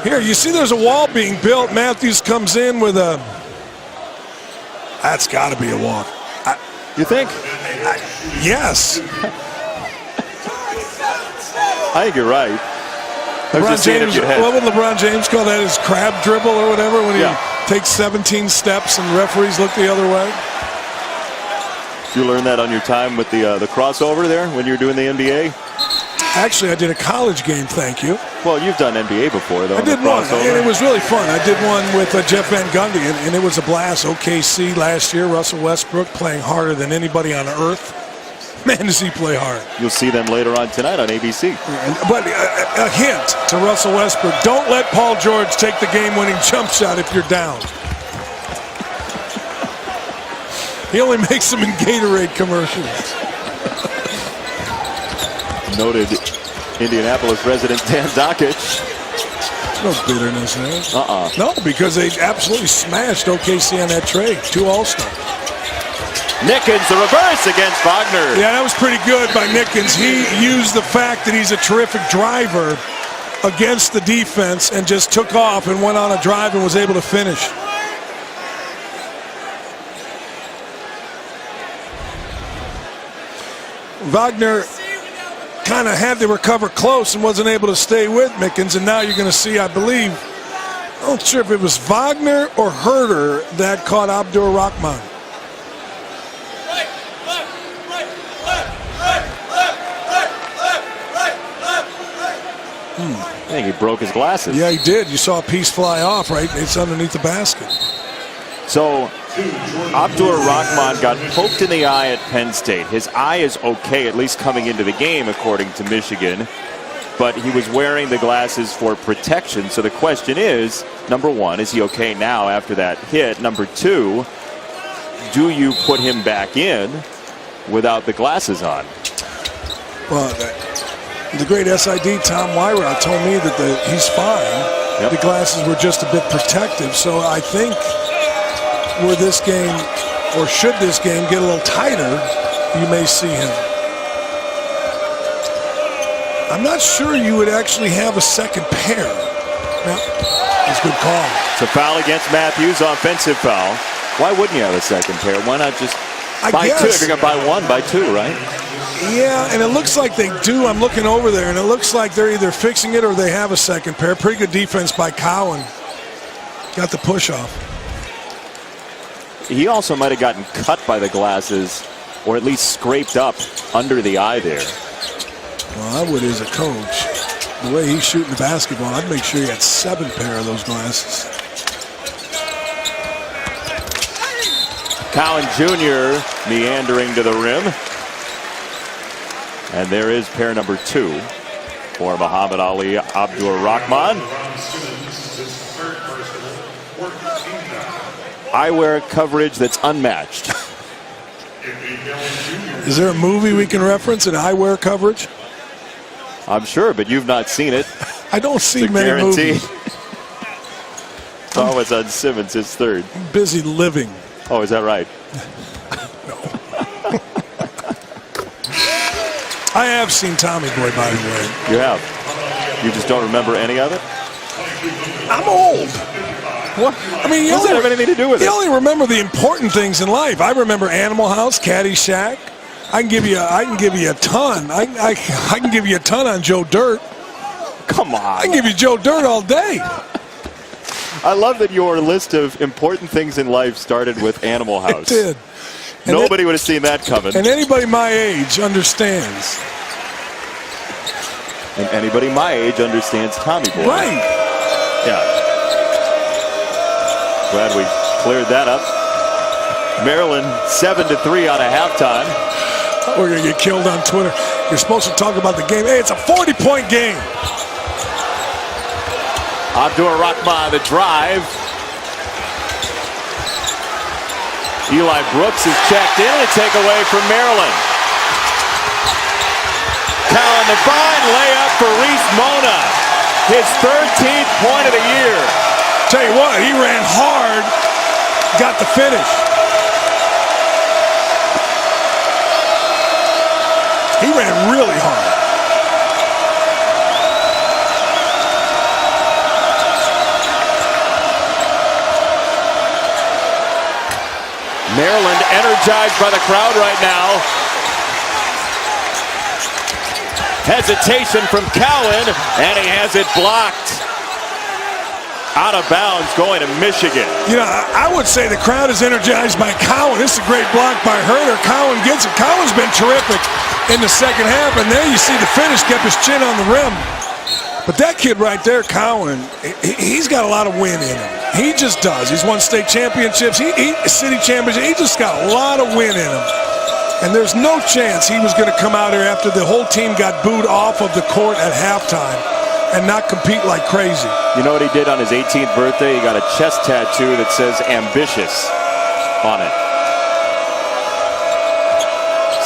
B: Here, you see there's a wall being built. Matthews comes in with a... That's got to be a walk.
A: You think?
B: Yes.
A: I think you're right.
B: LeBron James, what would LeBron James call that? His crab dribble or whatever, when he takes 17 steps and referees look the other way?
A: You learned that on your time with the crossover there when you were doing the NBA?
B: Actually, I did a college game, thank you.
A: Well, you've done NBA before, though.
B: I did one, and it was really fun. I did one with Jeff Van Gundy, and it was a blast. OKC last year, Russell Westbrook playing harder than anybody on earth. Man, does he play hard.
A: You'll see them later on tonight on ABC.
B: But a hint to Russell Westbrook, don't let Paul George take the game-winning jump shot if you're down. He only makes them in Gatorade commercials.
A: Noted Indianapolis resident Dan Dockich.
B: No bitterness there. No, because they absolutely smashed OKC on that trade. 2 All-Stars.
A: Nickens, the reverse against Wagner.
B: Yeah, that was pretty good by Nickens. He used the fact that he's a terrific driver against the defense and just took off and went on a drive and was able to finish. Wagner kind of had to recover close and wasn't able to stay with Nickens, and now you're going to see, I believe, I'm not sure if it was Wagner or Herder that caught Abdur Rahman.
A: I think he broke his glasses.
B: Yeah, he did. You saw a piece fly off, right? It's underneath the basket.
A: So, Abdur Rahman got poked in the eye at Penn State. His eye is okay, at least coming into the game, according to Michigan. But he was wearing the glasses for protection. So the question is, number one, is he okay now after that hit? Number two, do you put him back in without the glasses on?
B: Well, the great SID, Tom Wyra, told me that he's fine. Yep. The glasses were just a bit protective. So I think where this game, or should this game get a little tighter, you may see him. I'm not sure you would actually have a second pair. No, that's a good call.
A: It's a foul against Matthews, offensive foul. Why wouldn't you have a second pair? Why not just buy two? If you're going to buy one, buy two, right?
B: Yeah, and it looks like they do. I'm looking over there, and it looks like they're either fixing it or they have a second pair. Pretty good defense by Cowan. Got the push off.
A: He also might have gotten cut by the glasses, or at least scraped up under the eye there.
B: Well, I would as a coach. The way he's shooting the basketball, I'd make sure he had 7 pair of those glasses.
A: Cowan Jr. meandering to the rim. And there is pair number 2 for Muhammad Ali Abdur Rahman. Eyewear coverage that's unmatched.
B: Is there a movie we can reference in eyewear coverage?
A: I'm sure, but you've not seen it.
B: I don't see many
A: guarantee.
B: movies.
A: Oh, it's on Simmons, his third.
B: I'm busy living.
A: Oh, is that right?
B: No. I have seen Tommy Boy, by the way.
A: You have. You just don't remember any of it?
B: I'm old.
A: What?
B: I mean,
A: does that have anything to do with it?
B: You only remember the important things in life. I remember Animal House, Caddyshack. I can give you a ton. I can give you a ton on Joe Dirt.
A: Come on.
B: I can give you Joe Dirt all day.
A: I love that your list of important things in life started with Animal House.
B: It did.
A: Nobody would have seen that coming.
B: And anybody my age understands.
A: And anybody my age understands Tommy Boy.
B: Right.
A: Yeah. Glad we cleared that up. Maryland 7-3 out of halftime.
B: We're going to get killed on Twitter. You're supposed to talk about the game. Hey, it's a 40-point game.
A: Abdur-Rahman, the drive. Eli Brooks is checked in, and a takeaway from Maryland. Cowan the fine layup for Reese Mona. His 13th point of the year.
B: Tell you what, he ran hard, got the finish. He ran really hard.
A: Maryland energized by the crowd right now. Hesitation from Cowan, and he has it blocked. Out of bounds, going to Michigan.
B: You know, I would say the crowd is energized by Cowan. This is a great block by Herder. Cowan gets it. Cowan's been terrific in the second half, and there you see the finish, kept his chin on the rim. But that kid right there, Cowan, he's got a lot of win in him. He just does. He's won state championships, city championships. He just got a lot of win in him. And there's no chance he was going to come out here after the whole team got booed off of the court at halftime and not compete like crazy.
A: You know what he did on his 18th birthday? He got a chest tattoo that says ambitious on it.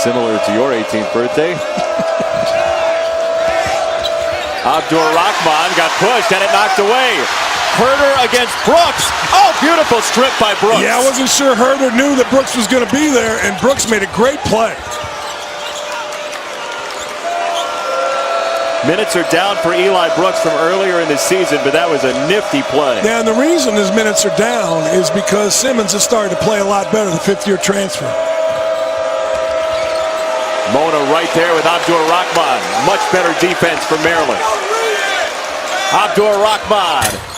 A: Similar to your 18th birthday. Abdur-Rahman got pushed and it knocked away. Herder against Brooks. Oh, beautiful strip by Brooks.
B: Yeah, I wasn't sure Herder knew that Brooks was going to be there, and Brooks made a great play.
A: Minutes are down for Eli Brooks from earlier in the season, but that was a nifty play.
B: Yeah, and the reason his minutes are down is because Simmons has started to play a lot better, the fifth-year transfer.
A: Mona right there with Abdur-Rahman. Much better defense for Maryland. Abdur-Rahman.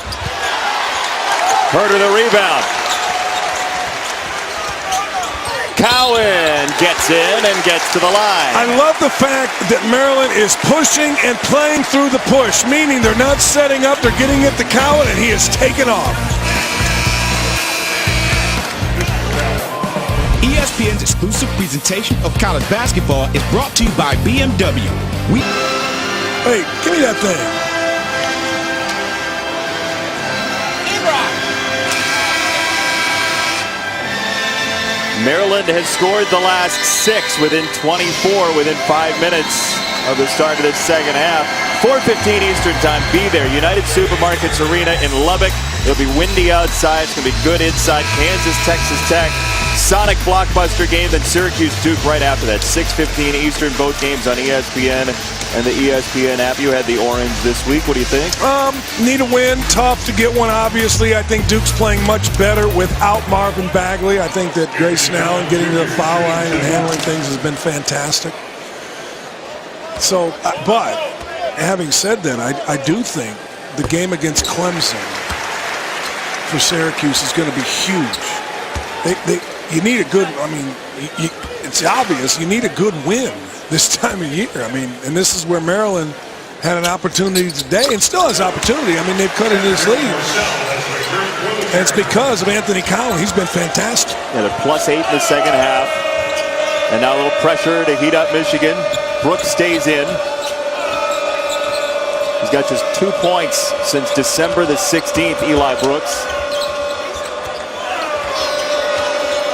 A: Herder the rebound. Cowan gets in and gets to the line.
B: I love the fact that Maryland is pushing and playing through the push, meaning they're not setting up, they're getting it to Cowan, and he is taken off.
C: ESPN's exclusive presentation of college basketball is brought to you by BMW.
B: Hey, give me that thing.
A: Maryland has scored the last 6 within 24 within 5 minutes of the start of this second half. 4:15 Eastern time. Be there. United Supermarkets Arena in Lubbock. It'll be windy outside. It's going to be good inside. Kansas, Texas Tech. Sonic blockbuster game. Then Syracuse Duke right after that. 6:15 Eastern. Both games on ESPN and the ESPN app. You had the Orange this week. What do you think?
B: Need a win. Tough to get one, obviously. I think Duke's playing much better without Marvin Bagley. I think that Grayson Allen getting to the foul line and handling things has been fantastic. So, but having said that, I do think the game against Clemson for Syracuse is going to be huge. You need a good, it's obvious you need a good win this time of year. And this is where Maryland had an opportunity today and still has opportunity. They've cut into this lead. And it's because of Anthony Cowan. He's been fantastic.
A: Yeah, they're +8 in the second half. And now a little pressure to heat up Michigan. Brooks stays in. He's got just 2 points since December the 16th, Eli Brooks.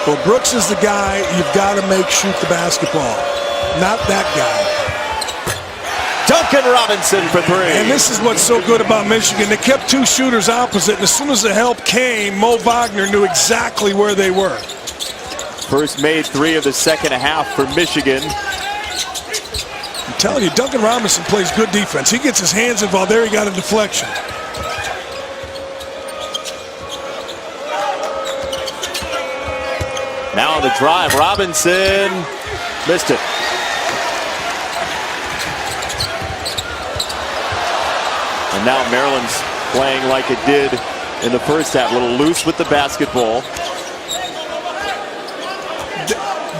B: Well, Brooks is the guy you've got to make shoot the basketball. Not that guy.
A: Duncan Robinson for 3.
B: And this is what's so good about Michigan. They kept 2 shooters opposite, and as soon as the help came, Mo Wagner knew exactly where they were.
A: First made 3 of the second half for Michigan.
B: I'm telling you, Duncan Robinson plays good defense. He gets his hands involved. There he got a deflection.
A: Now on the drive, Robinson missed it. And now Maryland's playing like it did in the first half, a little loose with the basketball.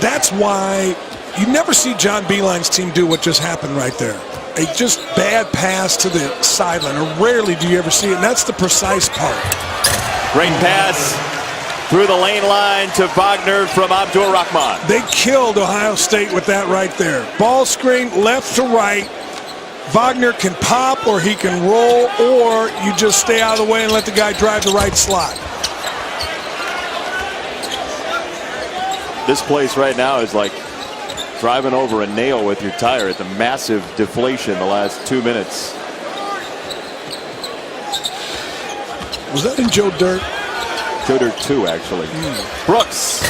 B: That's why you never see John Beilein's team do what just happened right there. a just bad pass to the sideline, or rarely do you ever see it, and that's the precise part.
A: Great pass through the lane line to Wagner from Abdur Rahman.
B: They killed Ohio State with that right there. Ball screen left to right. Wagner can pop or he can roll, or you just stay out of the way and let the guy drive the right slot.
A: This place right now is like driving over a nail with your tire at the massive deflation the last 2 minutes.
B: Was that in Joe Dirt?
A: Joe Dirt 2, actually. Brooks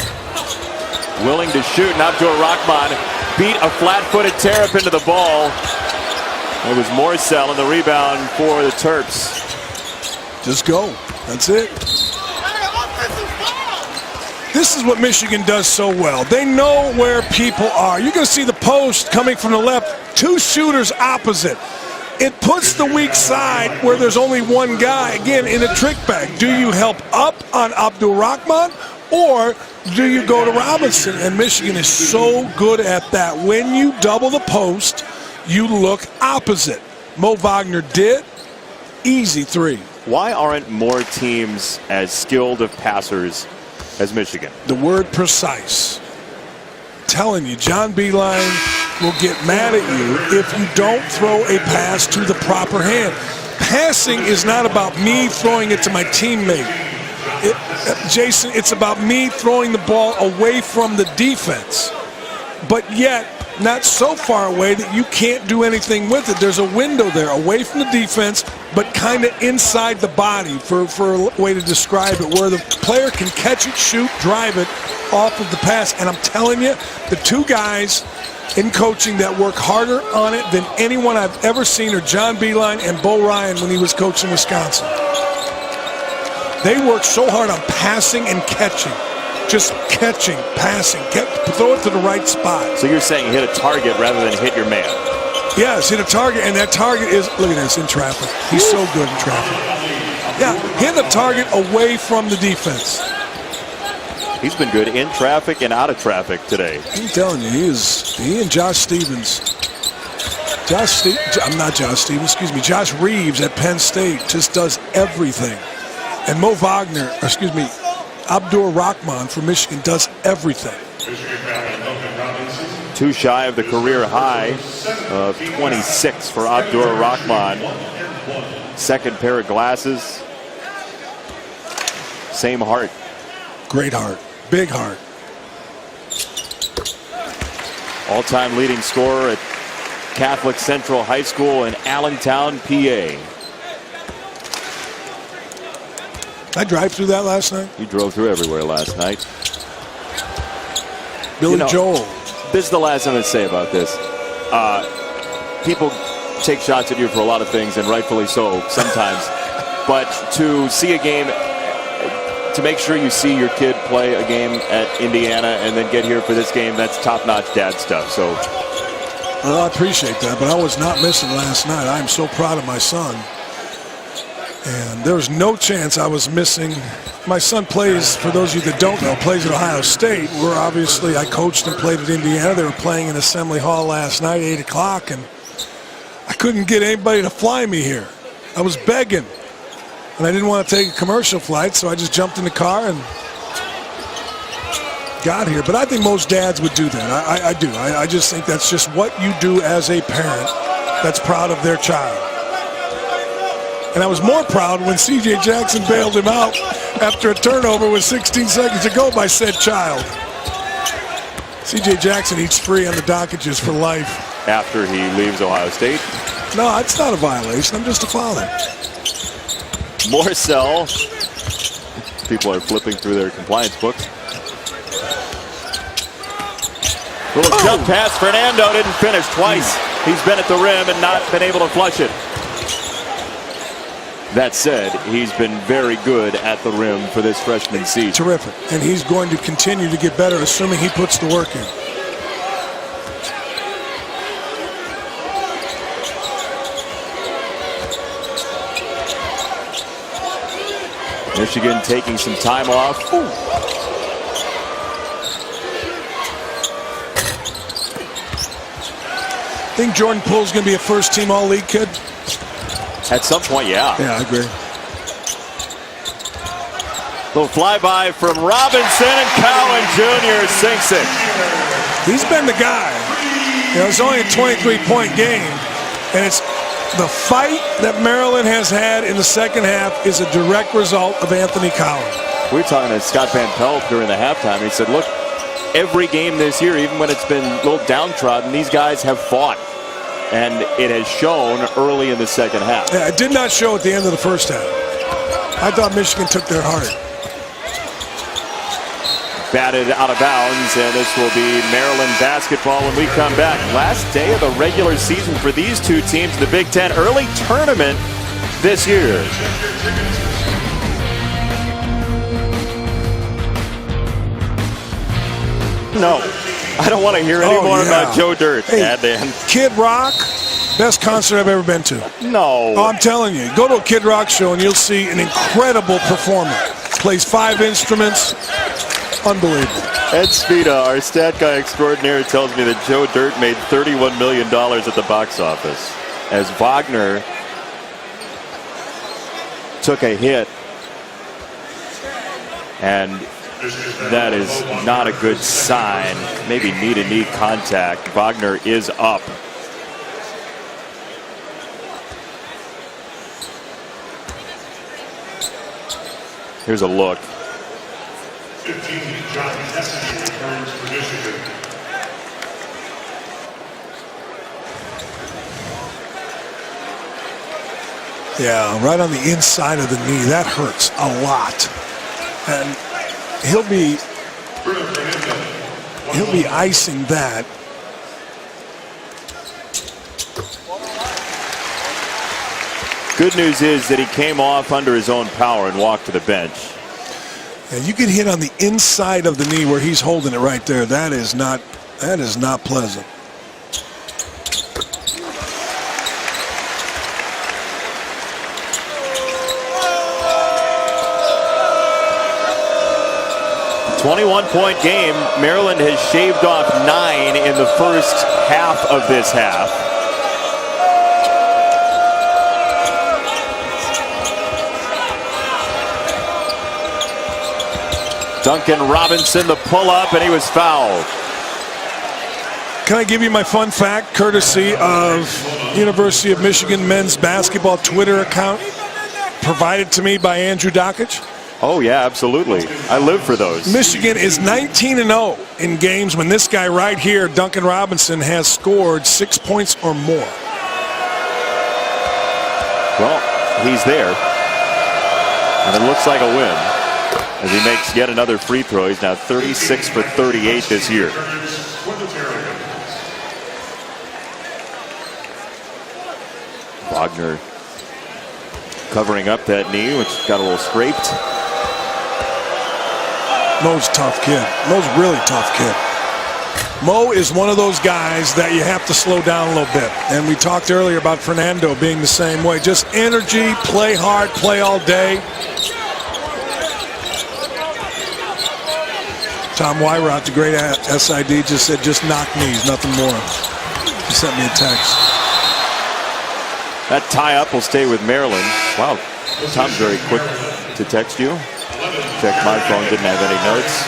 A: willing to shoot, and Abdur Rahman beat a flat-footed Terrapin to the ball. It was Morcell in the rebound for the Terps.
B: Just go. That's it. This is what Michigan does so well. They know where people are. You're going to see the post coming from the left. Two shooters opposite. It puts the weak side where there's only one guy, again, in a trick bag. Do you help up on Abdur Rahman, or do you go to Robinson? And Michigan is so good at that. When you double the post, you look opposite. Mo Wagner did. Easy three.
A: Why aren't more teams as skilled of passers as Michigan?
B: The word precise. Telling you, John Beilein will get mad at you if you don't throw a pass to the proper hand. Passing is not about me throwing it to my teammate. Jason, it's about me throwing the ball away from the defense, but yet not so far away that you can't do anything with it. There's a window there away from the defense, but kind of inside the body, for a way to describe it, where the player can catch it, shoot, drive it off of the pass. And I'm telling you, the two guys in coaching that work harder on it than anyone I've ever seen are John Beilein and Bo Ryan when he was coaching Wisconsin. They work so hard on passing and catching. Just catching, passing, throw it to the right spot.
A: So you're saying hit a target rather than hit your man?
B: Yes, hit a target, and that target is, look at this, in traffic. He's so good in traffic. Yeah, hit the target away from the defense.
A: He's been good in traffic and out of traffic today.
B: I'm telling you, he and Josh Stevens. Josh Reeves at Penn State just does everything. And Mo Wagner, Abdur Rahman from Michigan does everything.
A: Too shy of the career high of 26 for Abdur Rahman. Second pair of glasses. Same heart.
B: Great heart. Big heart.
A: All-time leading scorer at Catholic Central High School in Allentown, PA.
B: I drive through that last night.
A: You drove through everywhere last night.
B: Billy Joel.
A: This is the last thing I'm going to say about this. People take shots at you for a lot of things, and rightfully so sometimes. But to see a game, to make sure you see your kid play a game at Indiana and then get here for this game, that's top-notch dad stuff. So,
B: well, I appreciate that, but I was not missing last night. I am so proud of my son. And there was no chance I was missing. My son plays, for those of you that don't know, plays at Ohio State, where obviously I coached and played at Indiana. They were playing in Assembly Hall last night, 8 o'clock, and I couldn't get anybody to fly me here. I was begging, and I didn't want to take a commercial flight, so I just jumped in the car and got here. But I think most dads would do that. I do. I just think that's just what you do as a parent that's proud of their child. And I was more proud when C.J. Jackson bailed him out after a turnover with 16 seconds to go by said child. C.J. Jackson eats 3 on the dockages for life.
A: After he leaves Ohio State?
B: No, it's not a violation. I'm just a father.
A: Morcell. People are flipping through their compliance books. Little jump pass. Fernando didn't finish twice. He's been at the rim and not been able to flush it. That said, he's been very good at the rim for this freshman season.
B: Terrific. And he's going to continue to get better, assuming he puts the work in.
A: Michigan taking some time off.
B: Think Jordan Poole's going to be a first-team All-League kid?
A: At some point, yeah.
B: Yeah, I agree.
A: Little flyby from Robinson, and Cowan Jr. sinks it.
B: He's been the guy. You know, it's only a 23-point game, and it's the fight that Maryland has had in the second half is a direct result of Anthony Cowan.
A: We were talking to Scott Van Pelt during the halftime. He said, look, every game this year, even when it's been a little downtrodden, these guys have fought. And it has shown early in the second half.
B: Yeah, it did not show at the end of the first half. I thought Michigan took their heart.
A: Batted out of bounds, and this will be Maryland basketball when we come back. Last day of the regular season for these two teams in the Big Ten early tournament this year. No, I don't want to hear any more about Joe Dirt.
B: Hey, Kid Rock, best concert I've ever been to.
A: No.
B: Oh, I'm telling you, go to a Kid Rock show and you'll see an incredible performer. Plays 5 instruments. Unbelievable.
A: Ed Spida, our stat guy extraordinaire, tells me that Joe Dirt made $31 million at the box office as Wagner took a hit, and that is not a good sign. Maybe knee-to-knee contact. Wagner is up. Here's a look.
D: 15, John Tessity returns for Michigan.
B: Yeah, right on the inside of the knee. That hurts a lot. And he'll be icing that.
A: Good news is that he came off under his own power and walked to the bench.
B: And you get hit on the inside of the knee where he's holding it right there. That is not pleasant.
A: A 21-point game. Maryland has shaved off 9 in the first half of this half. Duncan Robinson, the pull-up, and he was fouled.
B: Can I give you my fun fact, courtesy of University of Michigan men's basketball Twitter account, provided to me by Andrew Dockage?
A: Oh, yeah, absolutely. I live for those.
B: Michigan is 19-0 in games when this guy right here, Duncan Robinson, has scored 6 points or more.
A: Well, he's there. And it looks like a win as he makes yet another free throw. He's now 36 for 38 this year. Wagner covering up that knee, which got a little scraped.
B: Mo's a tough kid. Mo's a really tough kid. Mo is one of those guys that you have to slow down a little bit. And we talked earlier about Fernando being the same way. Just energy, play hard, play all day. Tom Wyrot, the great SID, just said, just knock knees, nothing more. He sent me a text.
A: That tie-up will stay with Maryland. Wow, Tom's very quick to text you. Checked my phone, didn't have any notes.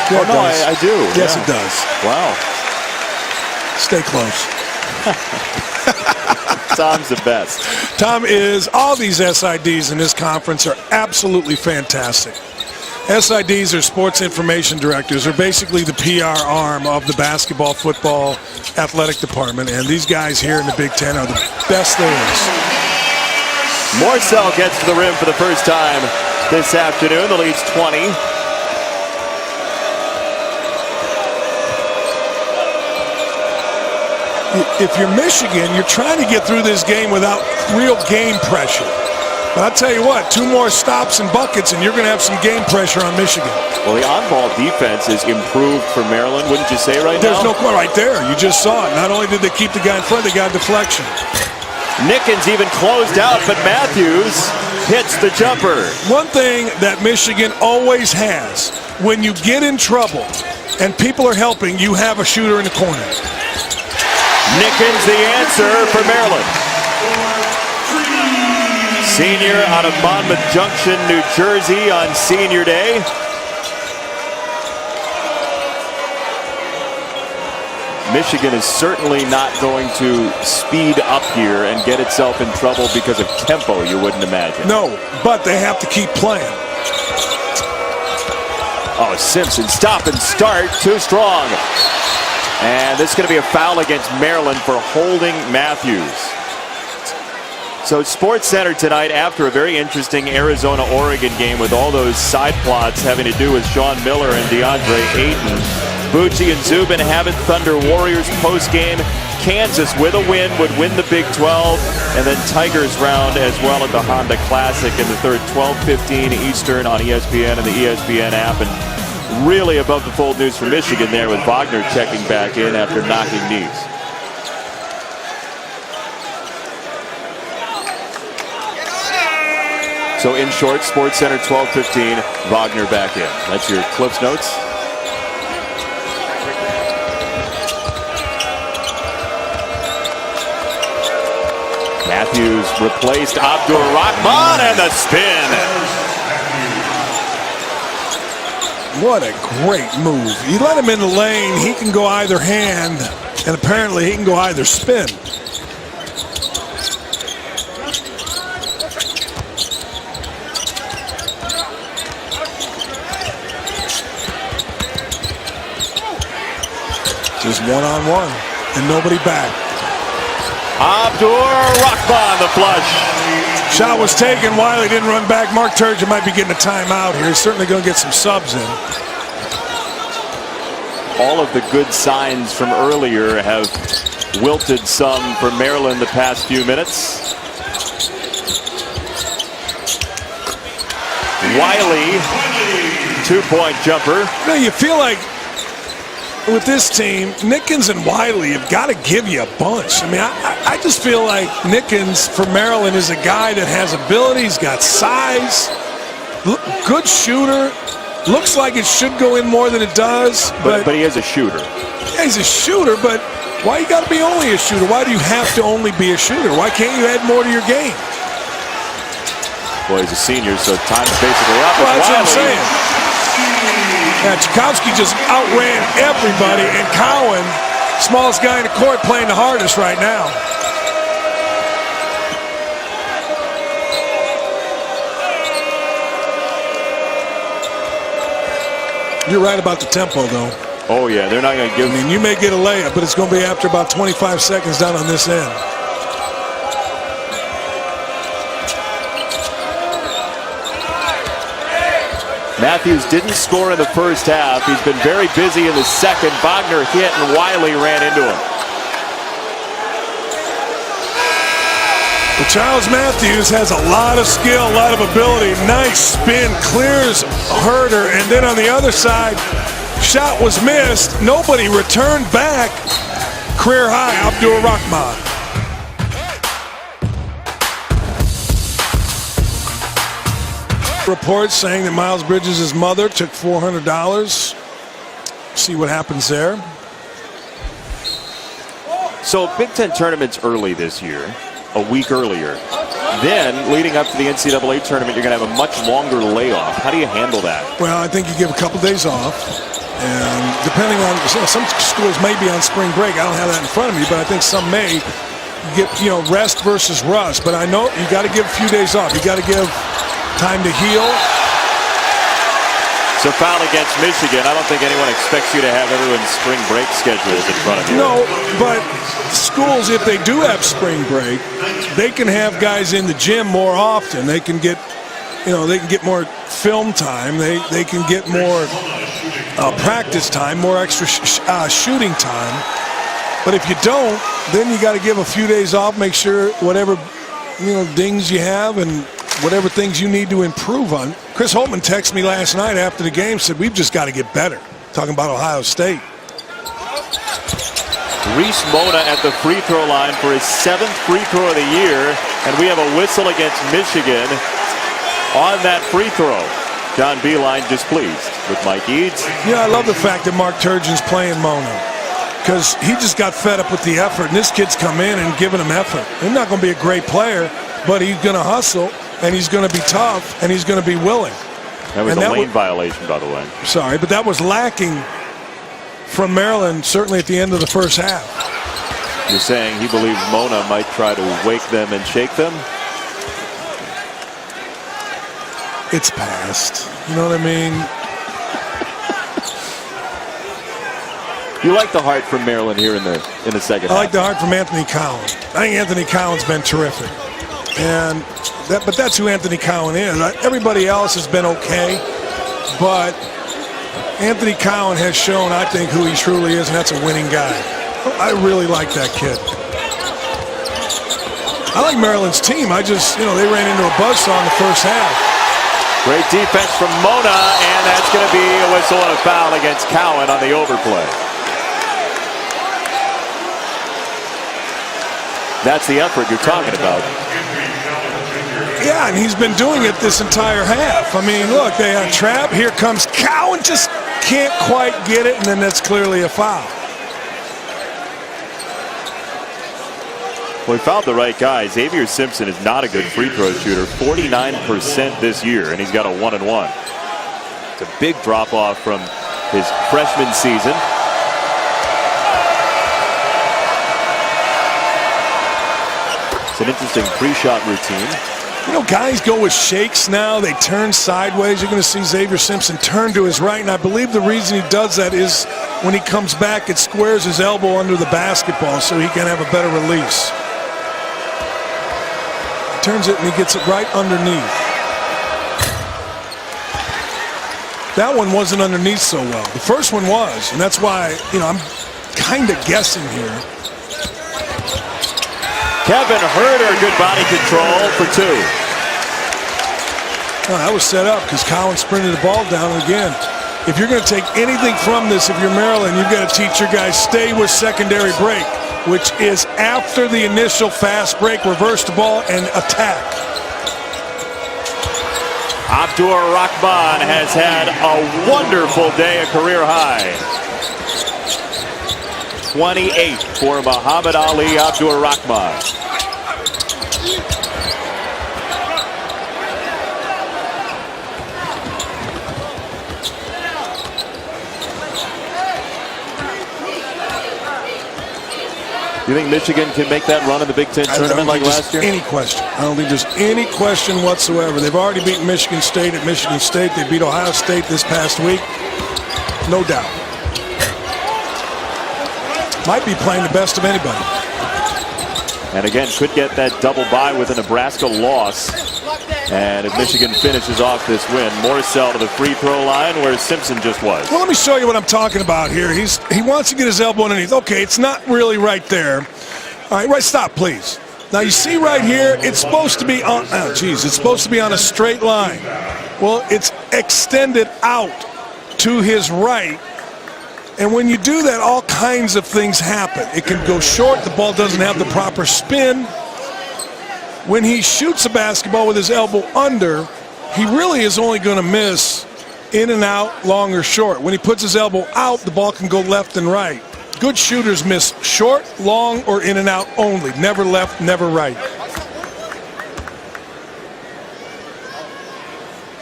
B: Yeah,
A: oh, no, I do.
B: Yes,
A: yeah.
B: It does.
A: Wow.
B: Stay close.
A: Tom's the best.
B: Tom is, all these SIDs in this conference are absolutely fantastic. SIDs are sports information directors. They're basically the PR arm of the basketball, football, athletic department. And these guys here in the Big Ten are the best there is.
A: Morcell gets to the rim for the first time this afternoon. The lead's 20.
B: If you're Michigan, you're trying to get through this game without real game pressure. But I'll tell you what, 2 more stops and buckets, and you're going to have some game pressure on Michigan.
A: Well, the on-ball defense is improved for Maryland, wouldn't you say right now?
B: There's no question right there. You just saw it. Not only did they keep the guy in front, they got a deflection.
A: Nickens even closed out, but Matthews hits the jumper.
B: One thing that Michigan always has, when you get in trouble and people are helping, you have a shooter in the corner.
A: Nickens the answer for Maryland. Senior out of Monmouth Junction, New Jersey on Senior Day. Michigan is certainly not going to speed up here and get itself in trouble because of tempo, you wouldn't imagine.
B: No, but they have to keep playing.
A: Oh, Simpson, stop and start, too strong. And this is going to be a foul against Maryland for holding Matthews. So Sports Center tonight after a very interesting Arizona-Oregon game with all those side plots having to do with Sean Miller and DeAndre Ayton. Bucci and Zubin have it. Thunder Warriors post-game. Kansas with a win would win the Big 12. And then Tigers round as well at the Honda Classic in the third, 12:15 Eastern on ESPN and the ESPN app. And really above the fold news for Michigan there with Wagner checking back in after knocking knees. So in short, Sports Center 12:15, Wagner back in. That's your Cliff's Notes. Matthews replaced Abdur-Rahman and the spin.
B: What a great move. You let him in the lane, he can go either hand, and apparently he can go either spin. Just one-on-one and nobody back.
A: Abdur-Rahman, the flush.
B: Shot was taken. Wiley didn't run back. Mark Turgeon might be getting a timeout here. He's certainly going to get some subs in.
A: All of the good signs from earlier have wilted some for Maryland the past few minutes. Wiley, two-point jumper.
B: Now you feel like with this team, Nickens and Wiley have got to give you a bunch. I mean, I just feel like Nickens for Maryland is a guy that has ability. He's got size, good shooter. Looks like it should go in more than it does.
A: But he is a shooter.
B: Yeah, he's a shooter, but why you got to be only a shooter? Why do you have to only be a shooter? Why can't you add more to your game?
A: Well, he's a senior, so time's basically up.
B: Well, that's what I'm saying. Yeah, Tchaikovsky just outran everybody, and Cowan, smallest guy in the court, playing the hardest right now. You're right about the tempo, though.
A: Oh, yeah, they're not going to give...
B: I mean, you may get a layup, but it's going to be after about 25 seconds down on this end.
A: Matthews didn't score in the first half. He's been very busy in the second. Wagner hit, and Wiley ran into him.
B: Well, Charles Matthews has a lot of skill, a lot of ability. Nice spin, clears Herder, and then on the other side, shot was missed. Nobody returned back. Career high, Abdur-Rahman. Reports saying that Miles Bridges' mother took $400. See what happens there.
A: So Big Ten tournament's early this year, a week earlier. Then, leading up to the NCAA tournament, you're going to have a much longer layoff. How do you handle that?
B: Well, I think you give a couple days off. And depending on, some schools may be on spring break. I don't have that in front of me, but I think some may get, rest versus rust. But I know you got to give a few days off. You got to give time to heal.
A: So foul against Michigan. I don't think anyone expects you to have everyone's spring break schedules in front of you.
B: No, but schools, if they do have spring break, they can have guys in the gym more often. They can get, they can get more film time. They can get more practice time, more extra shooting time. But if you don't, then you got to give a few days off. Make sure whatever dings you have and whatever things you need to improve on. Chris Holtman texted me last night after the game, said we've just got to get better. Talking about Ohio State.
A: Reese Mona at the free throw line for his 7th free throw of the year, and we have a whistle against Michigan on that free throw. John Beilein displeased with Mike Eads.
B: I love the fact that Mark Turgeon's playing Mona. because he just got fed up with the effort, and this kid's come in and given him effort. He's not going to be a great player, but he's going to hustle, and he's going to be tough, and he's going to be willing.
A: That was a lane violation, by the way.
B: Sorry, but that was lacking from Maryland, certainly at the end of the first half.
A: You're saying he believes Mona might try to wake them and shake them?
B: It's past. You know what I mean?
A: You like the heart from Maryland here in the second half?
B: I like the heart from Anthony Cowan. I think Anthony Cowan's been terrific. But that's who Anthony Cowan is. Everybody else has been okay, but Anthony Cowan has shown, I think, who he truly is, and that's a winning guy. I really like that kid. I like Maryland's team. They ran into a buzzsaw in the first half.
A: Great defense from Mona, and that's going to be a whistle and a foul against Cowan on the overplay. That's the effort you're talking about.
B: Yeah, and he's been doing it this entire half. I mean, look, they have trap. Here comes Cowan, just can't quite get it, and then that's clearly a foul.
A: Well, he fouled the right guy. Xavier Simpson is not a good free throw shooter, 49% this year, and he's got a 1-and-1. It's a big drop off from his freshman season. It's an interesting pre-shot routine.
B: You know, guys go with shakes now. They turn sideways. You're going to see Xavier Simpson turn to his right, and I believe the reason he does that is when he comes back, it squares his elbow under the basketball so he can have a better release. Turns it and he gets it right underneath. That one wasn't underneath so well. The first one was, and that's why, I'm kind of guessing here.
A: Kevin Herter, good body control for two.
B: Oh, that was set up because Cowan sprinted the ball down again. If you're going to take anything from this, if you're Maryland, you've got to teach your guys stay with secondary break, which is after the initial fast break, reverse the ball and attack.
A: Abdur Rahman has had a wonderful day, a career high. 28 for Muhammad Ali Abdur Rahman. Do you think Michigan can make that run in the Big Ten tournament like last year?
B: Any question. I don't think there's any question whatsoever. They've already beaten Michigan State at Michigan State. They beat Ohio State this past week. No doubt. Might be playing the best of anybody.
A: And again, could get that double bye with a Nebraska loss. And if Michigan finishes off this win, Morcell to the free throw line where Simpson just was.
B: Well, let me show you what I'm talking about here. He wants to get his elbow underneath. Okay, it's not really right there. All right, stop, please. Now you see right here, it's supposed to be on. It's supposed to be on a straight line. Well, it's extended out to his right. And when you do that, all kinds of things happen. It can go short. The ball doesn't have the proper spin. When he shoots a basketball with his elbow under, he really is only going to miss in and out, long or short. When he puts his elbow out, the ball can go left and right. Good shooters miss short, long, or in and out only. Never left, never right.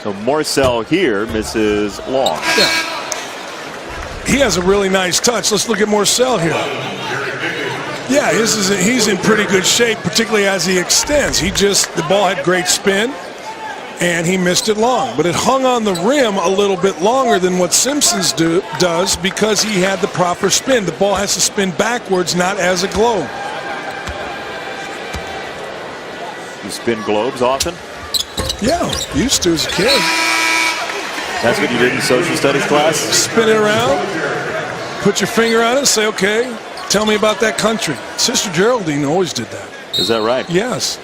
A: So Morcell here misses long.
B: Yeah. He has a really nice touch. Let's look at Morcell here. Yeah, he's in pretty good shape, particularly as he extends. The ball had great spin, and he missed it long. But it hung on the rim a little bit longer than what Simpson's does because he had the proper spin. The ball has to spin backwards, not as a globe.
A: You spin globes often?
B: Yeah, used to as a kid.
A: That's what you did in social studies class?
B: Spin it around, put your finger on it, and say, okay, tell me about that country. Sister Geraldine always did that.
A: Is that right?
B: Yes.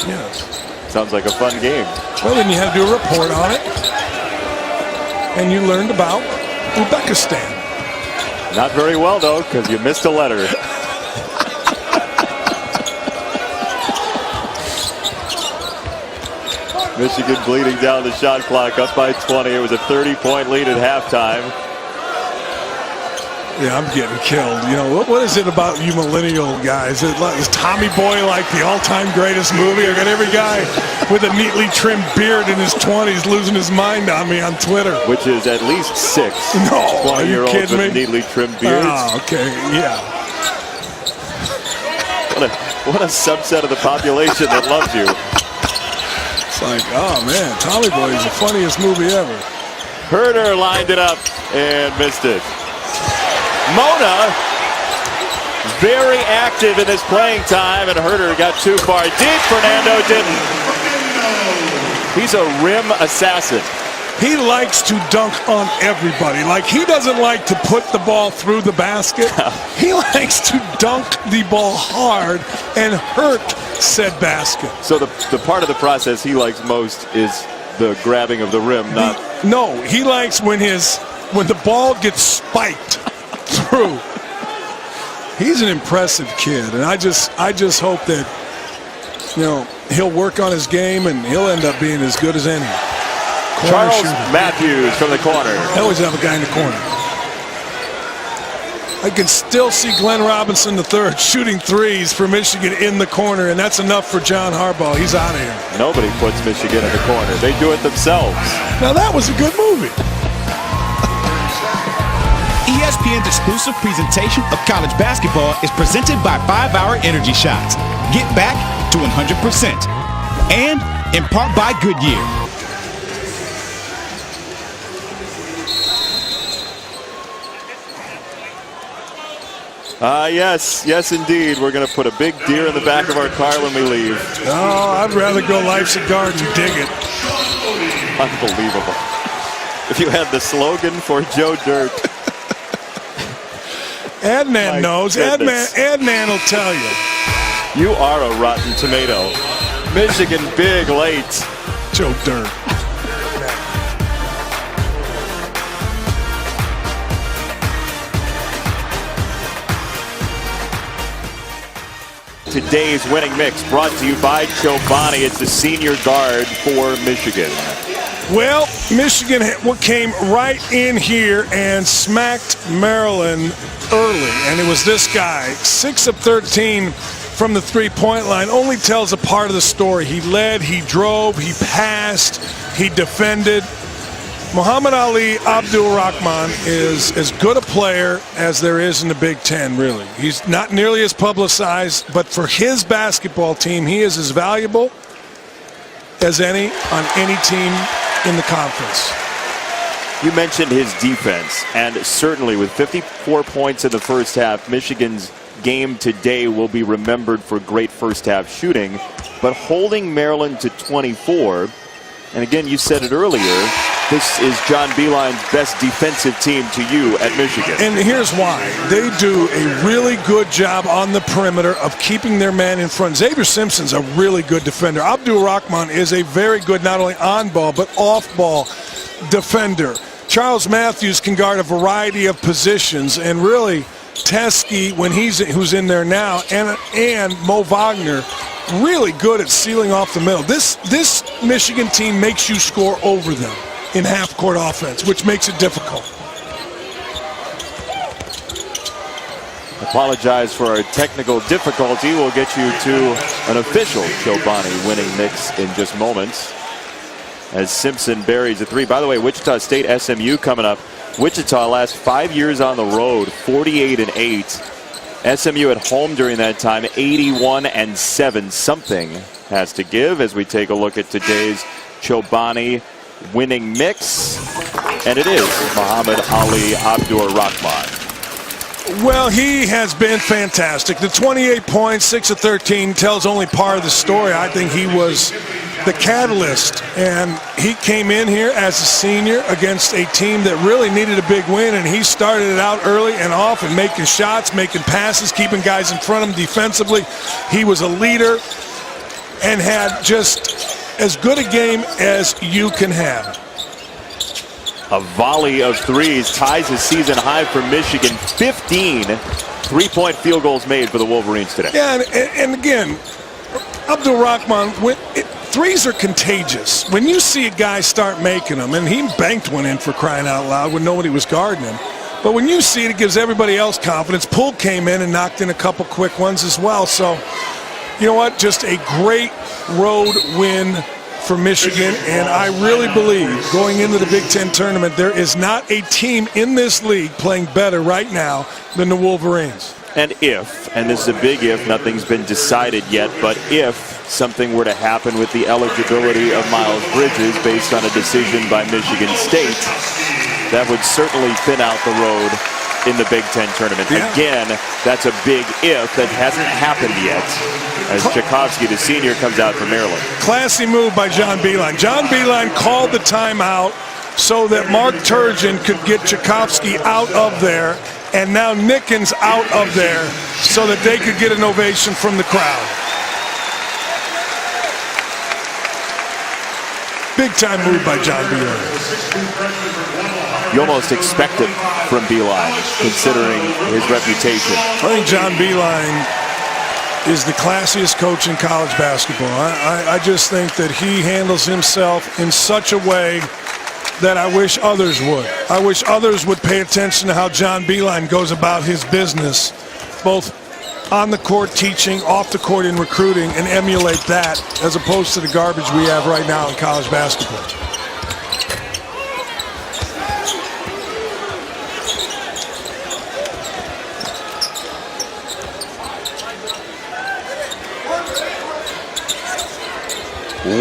B: Yes.
A: Sounds like a fun game.
B: Well, then you had to do a report on it. And you learned about Uzbekistan.
A: Not very well, though, because you missed a letter. Michigan bleeding down the shot clock, up by 20. It was a 30-point lead at halftime.
B: Yeah, I'm getting killed. You know, what is it about you millennial guys? Is Tommy Boy like the all-time greatest movie? I got every guy with a neatly trimmed beard in his 20s losing his mind on me on Twitter.
A: Which is at least 6
B: No,
A: 20-year-olds with neatly trimmed beards.
B: Oh, okay, yeah.
A: What a subset of the population that loves you.
B: It's like, oh man, Tommy Boy is the funniest movie ever.
A: Herder lined it up and missed it. Mona very active in this playing time, and Herder got too far deep. Fernando didn't. He's a rim assassin.
B: He likes to dunk on everybody. Like, he doesn't like to put the ball through the basket. He likes to dunk the ball hard and hurt said basket.
A: So the part of the process he likes most is the grabbing of the rim, not...
B: No, he likes when the ball gets spiked through. He's an impressive kid, and I just hope that, you know, he'll work on his game and he'll end up being as good as any.
A: Charles Matthews from the corner.
B: They always have a guy in the corner. I can still see Glenn Robinson III shooting threes for Michigan in the corner, and that's enough for John Harbaugh. He's out of here.
A: Nobody puts Michigan in the corner. They do it themselves.
B: Now that was a good movie.
C: ESPN's exclusive presentation of college basketball is presented by 5-Hour Energy Shots. Get back to 100%. And in part by Goodyear.
A: Yes, indeed. We're going to put a big deer in the back of our car when we leave.
B: Oh, I'd rather go Life's a Garden and dig it.
A: Unbelievable. If you had the slogan for Joe Dirt.
B: Adnan knows. Adnan will tell you.
A: You are a rotten tomato. Michigan big late.
B: Joe Dirt.
A: Today's winning mix brought to you by Chobani. It's the senior guard for Michigan.
B: Well, Michigan came right in here and smacked Maryland early, and it was this guy, 6 of 13 from the three-point line. Only tells a part of the story. He led, he drove, he passed, he defended. Muhammad Ali Abdul-Rahman is as good a player as there is in the Big Ten, really. He's not nearly as publicized, but for his basketball team, he is as valuable as any on any team in the conference.
A: You mentioned his defense, and certainly with 54 points in the first half, Michigan's game today will be remembered for great first half shooting, but holding Maryland to 24, and again, you said it earlier, this is John Beilein's best defensive team to you at Michigan.
B: And here's why. They do a really good job on the perimeter of keeping their man in front. Xavier Simpson's a really good defender. Abdul-Rahman is a very good, not only on-ball, but off-ball defender. Charles Matthews can guard a variety of positions, and really, Teskey, who's in there now, and Mo Wagner, really good at sealing off the middle. This Michigan team makes you score over them in half-court offense, which makes it difficult.
A: Apologize for our technical difficulty. We'll get you to an official Chobani winning mix in just moments as Simpson buries a three. By the way, Wichita State SMU coming up. Wichita last 5 years on the road, 48-8. SMU at home during that time, 81-7. Something has to give as we take a look at today's Chobani winning mix, and it is Muhammad Ali Abdur-Rahman.
B: Well, he has been fantastic. The 28 points, 6 of 13 tells only part of the story. I think he was the catalyst, and he came in here as a senior against a team that really needed a big win, and he started it out early and often making shots, making passes, keeping guys in front of him defensively. He was a leader and had just as good a game as you can have.
A: A volley of threes ties his season high for Michigan. 15 three-point field goals made for the Wolverines today.
B: Yeah, and again, Abdul-Rahman, threes are contagious. When you see a guy start making them, and he banked one in for crying out loud when nobody was guarding him, But when you see it, it gives everybody else confidence. Poole came in and knocked in a couple quick ones as well. So, you know what? Just a great road win for Michigan. And I really believe going into the Big Ten tournament, there is not a team in this league playing better right now than the Wolverines.
A: And if, and this is a big if, nothing's been decided yet, but if something were to happen with the eligibility of Miles Bridges based on a decision by Michigan State, that would certainly thin out the road in the Big Ten tournament.
B: Yeah.
A: Again, that's a big if that hasn't happened yet, as Tchaikovsky, the senior, comes out for Maryland.
B: Classy move by John Beilein. John Beilein called the timeout so that Mark Turgeon could get Tchaikovsky out of there, and now Nickens out of there so that they could get an ovation from the crowd. Big time move by John Beilein.
A: You almost expect it from Beilein, considering his reputation.
B: I think John Beilein is the classiest coach in college basketball. I just think that he handles himself in such a way that I wish others would. I wish others would pay attention to how John Beilein goes about his business, both on the court teaching, off the court in recruiting, and emulate that as opposed to the garbage we have right now in college basketball.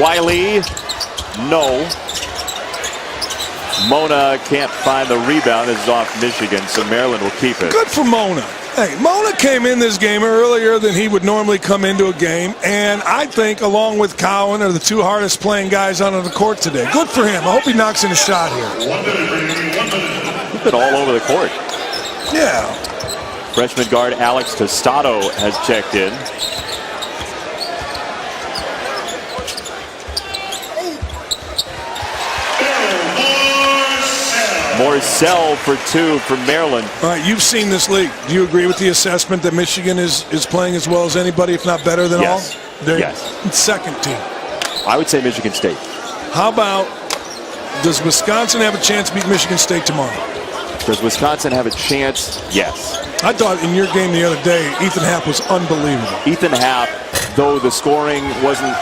A: Wiley, no. Mona can't find the rebound. This is off Michigan, so Maryland will keep it.
B: Good for Mona. Hey, Mona came in this game earlier than he would normally come into a game, and I think along with Cowan are the two hardest playing guys on the court today. Good for him. I hope he knocks in a shot here.
A: He's been all over the court.
B: Yeah.
A: Freshman guard Alex Tostado has checked in. Morcell for two from Maryland.
B: All right, you've seen this league. Do you agree with the assessment that Michigan is playing as well as anybody, if not better than
A: Yes.
B: all? They're
A: Yes.
B: second team.
A: I would say Michigan State.
B: How about, does Wisconsin have a chance to beat Michigan State tomorrow?
A: Does Wisconsin have a chance? Yes.
B: I thought in your game the other day, Ethan Happ was unbelievable.
A: Ethan Happ, though the scoring wasn't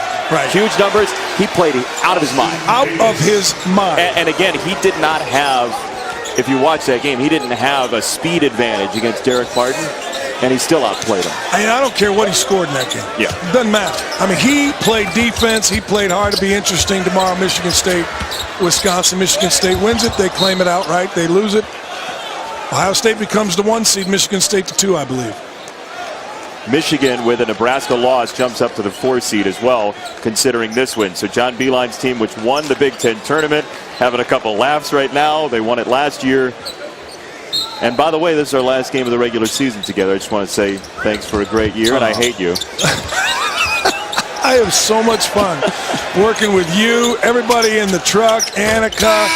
A: huge numbers, he played out of his mind.
B: Out of his mind.
A: And again, he did not have, if you watch that game, he didn't have a speed advantage against Derek Martin, and he still outplayed him.
B: I don't care what he scored in that game.
A: Yeah.
B: It doesn't matter. I mean, he played defense. He played hard to be interesting tomorrow. Michigan State, Wisconsin. Michigan State wins it. They claim it outright. They lose it. Ohio State becomes the 1 seed. Michigan State the 2, I believe.
A: Michigan, with a Nebraska loss, jumps up to the 4 seed as well, considering this win. So John Beilein's team, which won the Big Ten tournament, having a couple laughs right now. They won it last year. And by the way, this is our last game of the regular season together. I just want to say thanks for a great year, and I hate you.
B: I have so much fun working with you, everybody in the truck, Annika,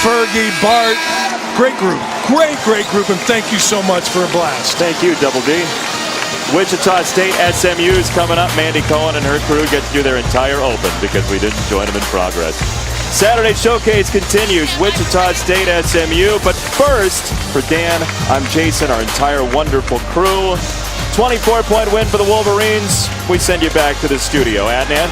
B: Fergie, Bart. Great group. Great group, and thank you so much for a blast.
A: Thank you, Double D. Wichita State SMU is coming up. Mandy Cohen and her crew get to do their entire open because we didn't join them in progress. Saturday Showcase continues. Wichita State SMU. But first, for Dan, I'm Jason, our entire wonderful crew. 24-point win for the Wolverines. We send you back to the studio. Adnan?